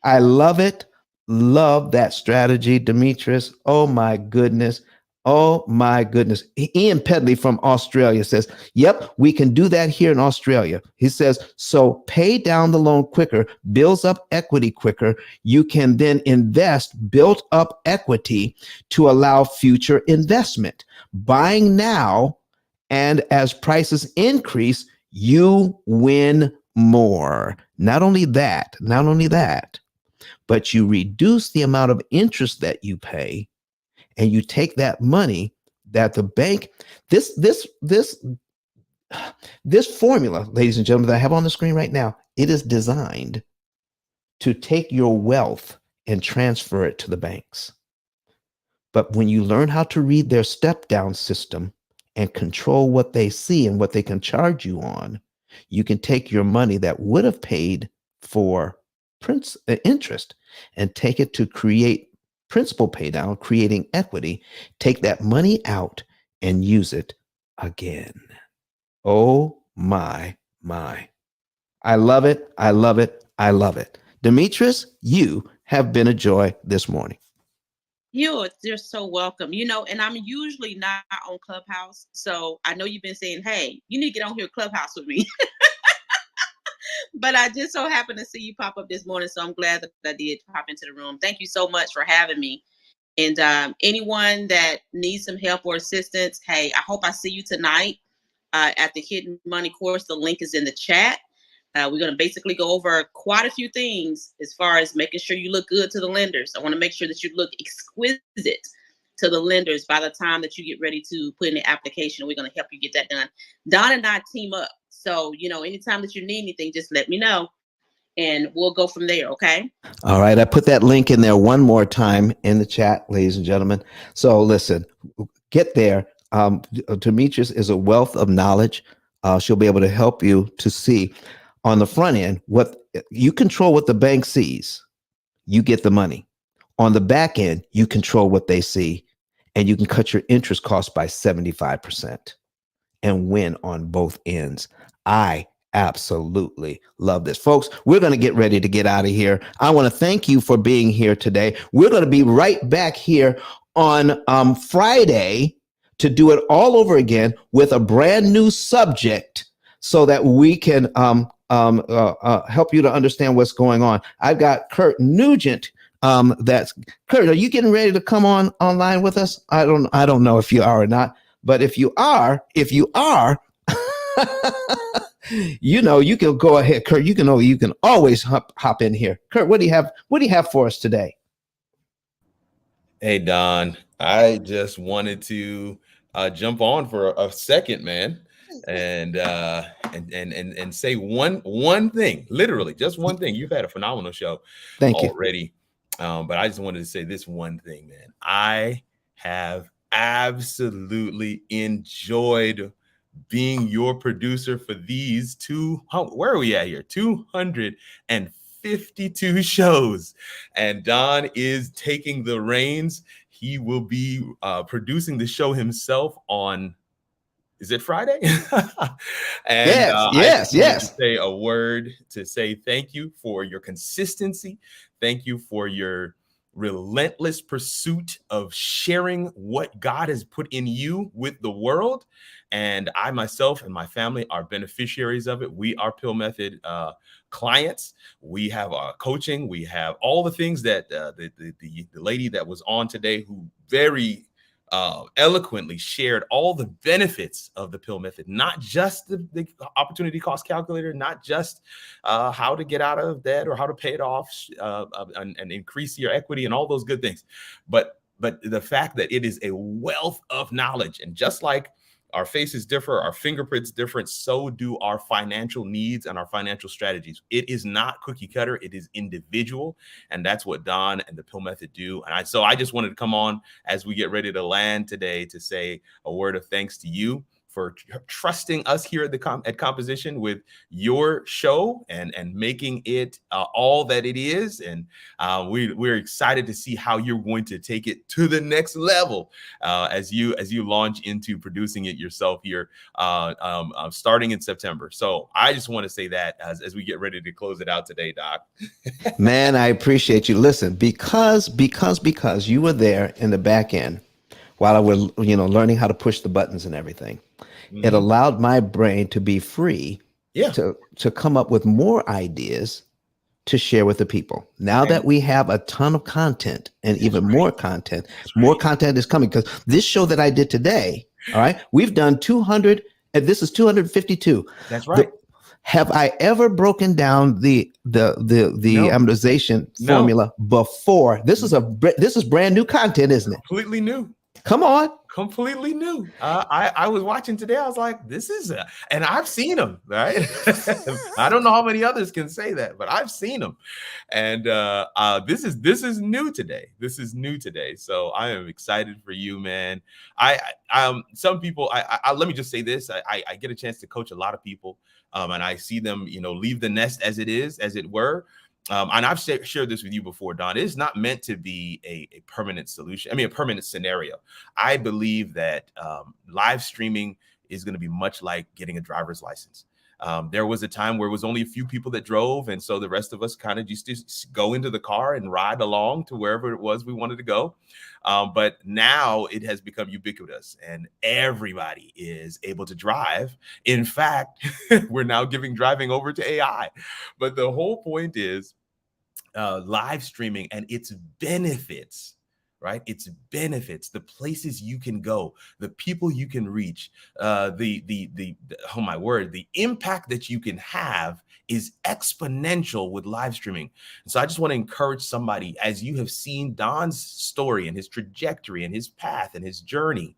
I love it. Love that strategy, Demetrius. Oh my goodness. Oh my goodness. Ian Pedley from Australia says, yep, we can do that here in Australia. He says, so pay down the loan quicker, builds up equity quicker. You can then invest built up equity to allow future investment. Buying now, and as prices increase, you win more. Not only that, but you reduce the amount of interest that you pay, and you take that money that the bank, this formula, ladies and gentlemen, that I have on the screen right now, it is designed to take your wealth and transfer it to the banks. But when you learn how to read their step down system and control what they see and what they can charge you on, you can take your money that would have paid for interest and take it to create principal pay down, creating equity, take that money out and use it again. Oh my. I love it. I love it. I love it. Demetrius, you have been a joy this morning. You're so welcome. And I'm usually not on Clubhouse. So I know you've been saying, hey, you need to get on here Clubhouse with me. But I just so happened to see you pop up this morning. So I'm glad that I did pop into the room. Thank you so much for having me. And anyone that needs some help or assistance, hey, I hope I see you tonight at the Hidden Money course. The link is in the chat. We're going to basically go over quite a few things as far as making sure you look good to the lenders. I want to make sure that you look exquisite to the lenders by the time that you get ready to put in the application. We're going to help you get that done. Don and I team up. So, anytime that you need anything, just let me know and we'll go from there. Okay. All right. I put that link in there one more time in the chat, ladies and gentlemen. So listen, get there. Demetrius is a wealth of knowledge. She'll be able to help you to see on the front end what you control, what the bank sees, you get the money. On the back end, you control what they see, and you can cut your interest costs by 75% and win on both ends. I absolutely love this. Folks, we're going to get ready to get out of here. I want to thank you for being here today. We're going to be right back here on Friday to do it all over again with a brand new subject so that we can help you to understand what's going on. I've got Kurt Nugent. That's Kurt. Are you getting ready to come online with us? I don't know if you are or not, but if you are, you can go ahead, Kurt. You can always hop in here. Kurt, what do you have for us today? Hey, Don, I just wanted to jump on for a second, man, and say one thing, literally just one thing. You've had a phenomenal show already, but I just wanted to say this one thing, man. I have absolutely enjoyed being your producer for these where are we at here? 252 shows, and Don is taking the reins. He will be producing the show himself on, is it Friday? And yes. To say a word to say thank you for your consistency. Thank you for your relentless pursuit of sharing what God has put in you with the world. And I myself and my family are beneficiaries of it. We are P.I.L. Method clients. We have coaching. We have all the things that the lady that was on today, who very eloquently shared all the benefits of the P.I.L. Method, not just the opportunity cost calculator, not just how to get out of debt or how to pay it off and increase your equity and all those good things, but the fact that it is a wealth of knowledge. And just like our faces differ, our fingerprints different, so do our financial needs and our financial strategies. It is not cookie cutter, it is individual. And that's what Don and the P.I.L. Method do. And so I just wanted to come on as we get ready to land today to say a word of thanks to you for trusting us here at Composition with your show and making it all that it is. And we're excited to see how you're going to take it to the next level as you launch into producing it yourself here starting in September. So I just want to say that as we get ready to close it out today, Doc. Man, I appreciate you. Listen, because you were there in the back end while I was, learning how to push the buttons and everything. Mm-hmm. It allowed my brain to be free to come up with more ideas to share with the people. Now that we have a ton of content and even more content, more content is coming, because this show that I did today, all right, we've done 200, and this is 252. That's right. Have I ever broken down the amortization formula before? This is brand new content, isn't it? Completely new. Come on. Completely new. I was watching today. I was like, this is and I've seen them, right? I don't know how many others can say that, but I've seen them. And this is new today. This is new today. So I am excited for you, man. Some people, let me just say this. I get a chance to coach a lot of people, and I see them, leave the nest as it were. And I've shared this with you before, Don. It is not meant to be a permanent solution. I mean, a permanent scenario. I believe that live streaming is going to be much like getting a driver's license. There was a time where it was only a few people that drove, and so the rest of us kind of just go into the car and ride along to wherever it was we wanted to go. But now it has become ubiquitous, and everybody is able to drive. In fact, we're now giving driving over to AI. But the whole point is live streaming and its benefits. Right? Its benefits, the places you can go, the people you can reach, oh my word, the impact that you can have is exponential with live streaming. And so I just want to encourage somebody, as you have seen Don's story and his trajectory and his path and his journey,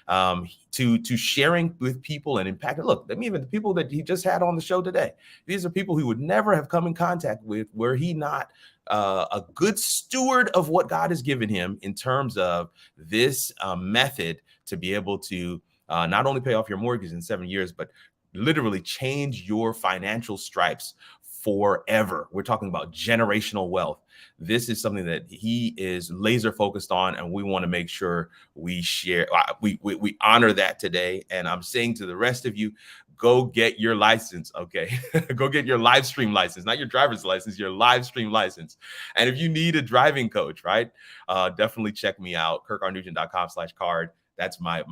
to sharing with people and impacting. Look, I mean, even the people that he just had on the show today, these are people he would never have come in contact with were he not a good steward of what God has given him in terms of this method to be able to not only pay off your mortgage in 7 years, but literally change your financial stripes forever. We're talking about generational wealth. This is something that he is laser focused on, and we want to make sure we share, we honor that today. And I'm saying to the rest of you, go get your license. Okay. Go get your live stream license, not your driver's license, your live stream license. And if you need a driving coach, right, definitely check me out, kirkrnugent.com/card. That's my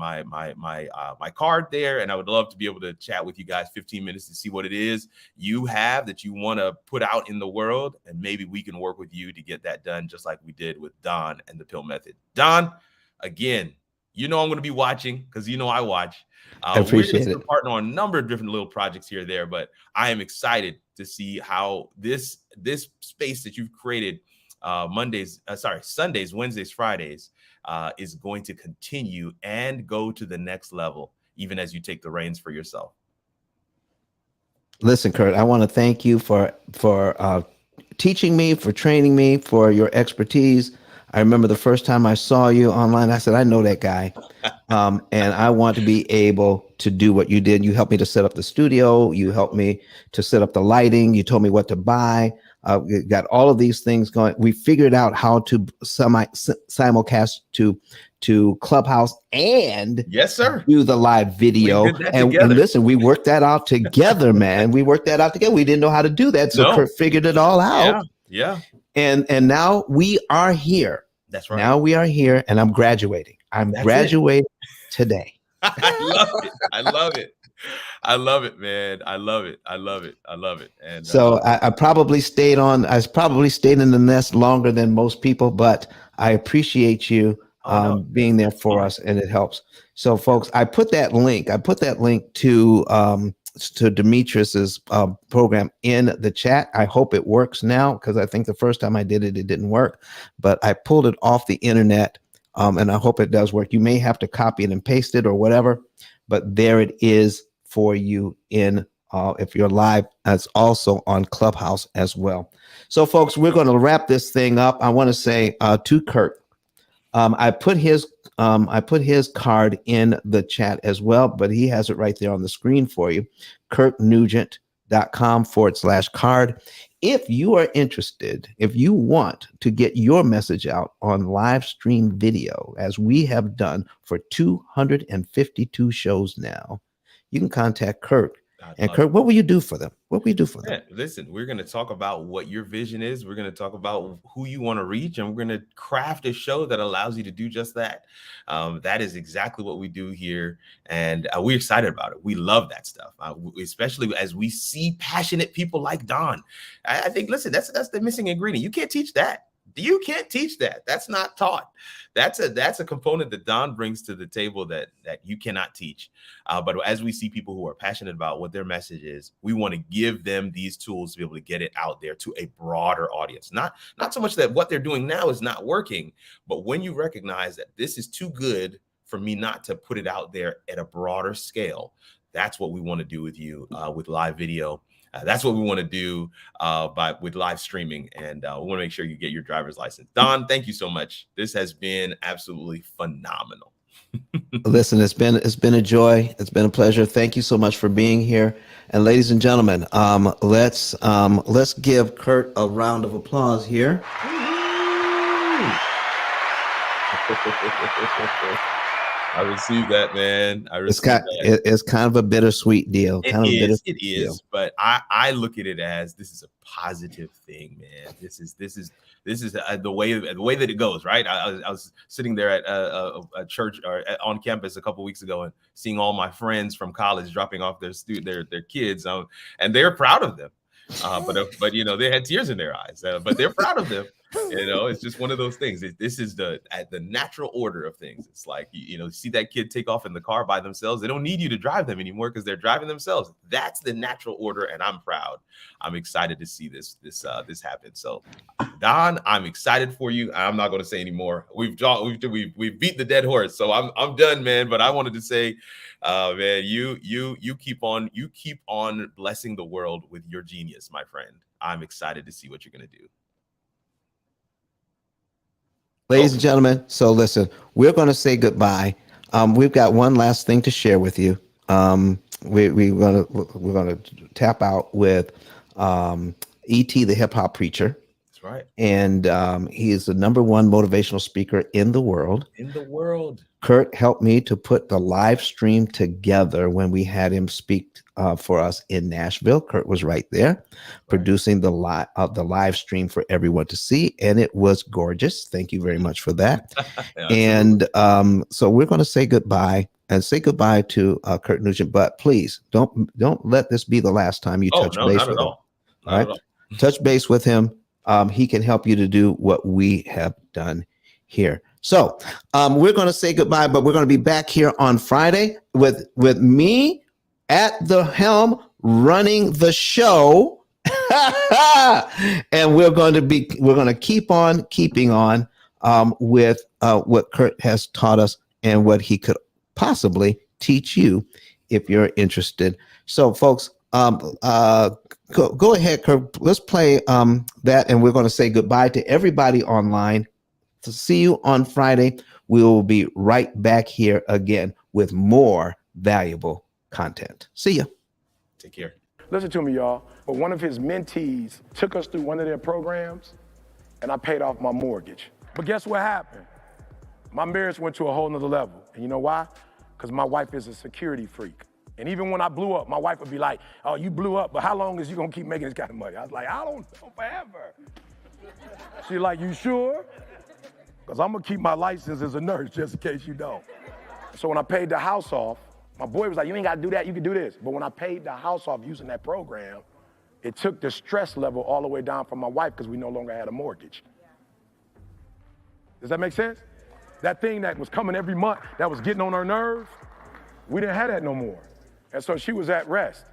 card there, and I would love to be able to chat with you guys 15 minutes to see what it is you have that you want to put out in the world, and maybe we can work with you to get that done, just like we did with Don and the P.I.L.L method. Don, again, I'm going to be watching because I watch. I appreciate it. We're partner on a number of different little projects here or there, but I am excited to see how this space that you've created Sundays, Wednesdays, Fridays is going to continue and go to the next level, even as you take the reins for yourself. Listen, Kurt, I want to thank you for teaching me, for training me, for your expertise. I remember the first time I saw you online, I said, I know that guy. And I want to be able to do what you did. You helped me to set up the studio. You helped me to set up the lighting. You told me what to buy. We got all of these things going. We figured out how to simulcast to Clubhouse and yes, sir, do the live video. And listen, we worked that out together, man. We worked that out together. We didn't know how to do that. So Kurt figured it all out. Yeah. And now we are here. That's right. Now we are here, and I'm graduating. That's graduating today. I love it. I love it. I love it, man. I love it. I love it. I love it. And so I probably stayed in the nest longer than most people, but I appreciate you being there for us, and it helps. So folks, I put that link to Demetrius's program in the chat. I hope it works now, because I think the first time I did it, it didn't work, but I pulled it off the internet, and I hope it does work. You may have to copy it and paste it or whatever, but there it is for you if you're live. It's also on Clubhouse as well. So folks, we're going to wrap this thing up. I want to say to Kurt, I put his card in the chat as well, but he has it right there on the screen for you. kirkrnugent.com/card. If you are interested, if you want to get your message out on live stream video, as we have done for 252 shows now, you can contact Kurt. And Kurt, what will you do for them? What will you do for them? Listen, we're going to talk about what your vision is. We're going to talk about who you want to reach, and we're going to craft a show that allows you to do just that. That is exactly what we do here, and we're excited about it. We love that stuff, especially as we see passionate people like Don. I think, listen, that's the missing ingredient. You can't teach that. You can't teach that. That's not taught. That's a component that Don brings to the table that you cannot teach. But as we see people who are passionate about what their message is, we want to give them these tools to be able to get it out there to a broader audience. Not so much that what they're doing now is not working, but when you recognize that this is too good for me not to put it out there at a broader scale, that's what we want to do with you with live video. That's what we want to do with live streaming, and we want to make sure you get your driver's license. Don, thank you so much. This has been absolutely phenomenal. Listen, it's been a joy. It's been a pleasure. Thank you so much for being here. And ladies and gentlemen, let's give Kurt a round of applause here. I received that, man. It's kind of a bittersweet deal. It is, but I look at it as this is a positive thing, man. This is the way that it goes, right? I was sitting there at a church or on campus a couple of weeks ago and seeing all my friends from college dropping off their kids, and they're proud of them. But they had tears in their eyes, but they're proud of them. It's just one of those things. This is the natural order of things. It's like, see that kid take off in the car by themselves. They don't need you to drive them anymore because they're driving themselves. That's the natural order, and I'm proud. I'm excited to see this happen. So, Don, I'm excited for you. I'm not going to say anymore. We've beat the dead horse, so I'm done, man. But I wanted to say, man, you keep on blessing the world with your genius, my friend. I'm excited to see what you're going to do. Ladies and gentlemen, so listen, we're going to say goodbye. We've got one last thing to share with you. We're going to tap out with E.T. the hip hop preacher. That's right. And he is the #1 motivational speaker in the world. In the world. Kurt helped me to put the live stream together when we had him speak for us in Nashville. Kurt was right there producing the live stream for everyone to see, and it was gorgeous. Thank you very much for that. And so we're going to say goodbye to Kurt Nugent, but please don't let this be the last time you touch base with him. All right, touch base with him. He can help you to do what we have done here. So we're going to say goodbye, but we're going to be back here on Friday with me at the helm running the show. And we're going to keep on keeping on with what Kurt has taught us and what he could possibly teach you if you're interested. So folks, go ahead, Kurt. Let's play that, and we're going to say goodbye to everybody online. To see you on Friday. We will be right back here again with more valuable content. See ya. Take care. Listen to me, y'all. But one of his mentees took us through one of their programs, and I paid off my mortgage. But guess what happened? My marriage went to a whole nother level. And you know why? Because my wife is a security freak. And even when I blew up, my wife would be like, oh, you blew up, but how long is you gonna keep making this kind of money? I was like, I don't know, forever. She's like, you sure? Because I'm gonna keep my license as a nurse just in case you don't. So when I paid the house off, my boy was like, you ain't gotta do that, you can do this. But when I paid the house off using that program, it took the stress level all the way down from my wife because we no longer had a mortgage. Does that make sense? That thing that was coming every month, that was getting on her nerves, we didn't have that no more. And so she was at rest.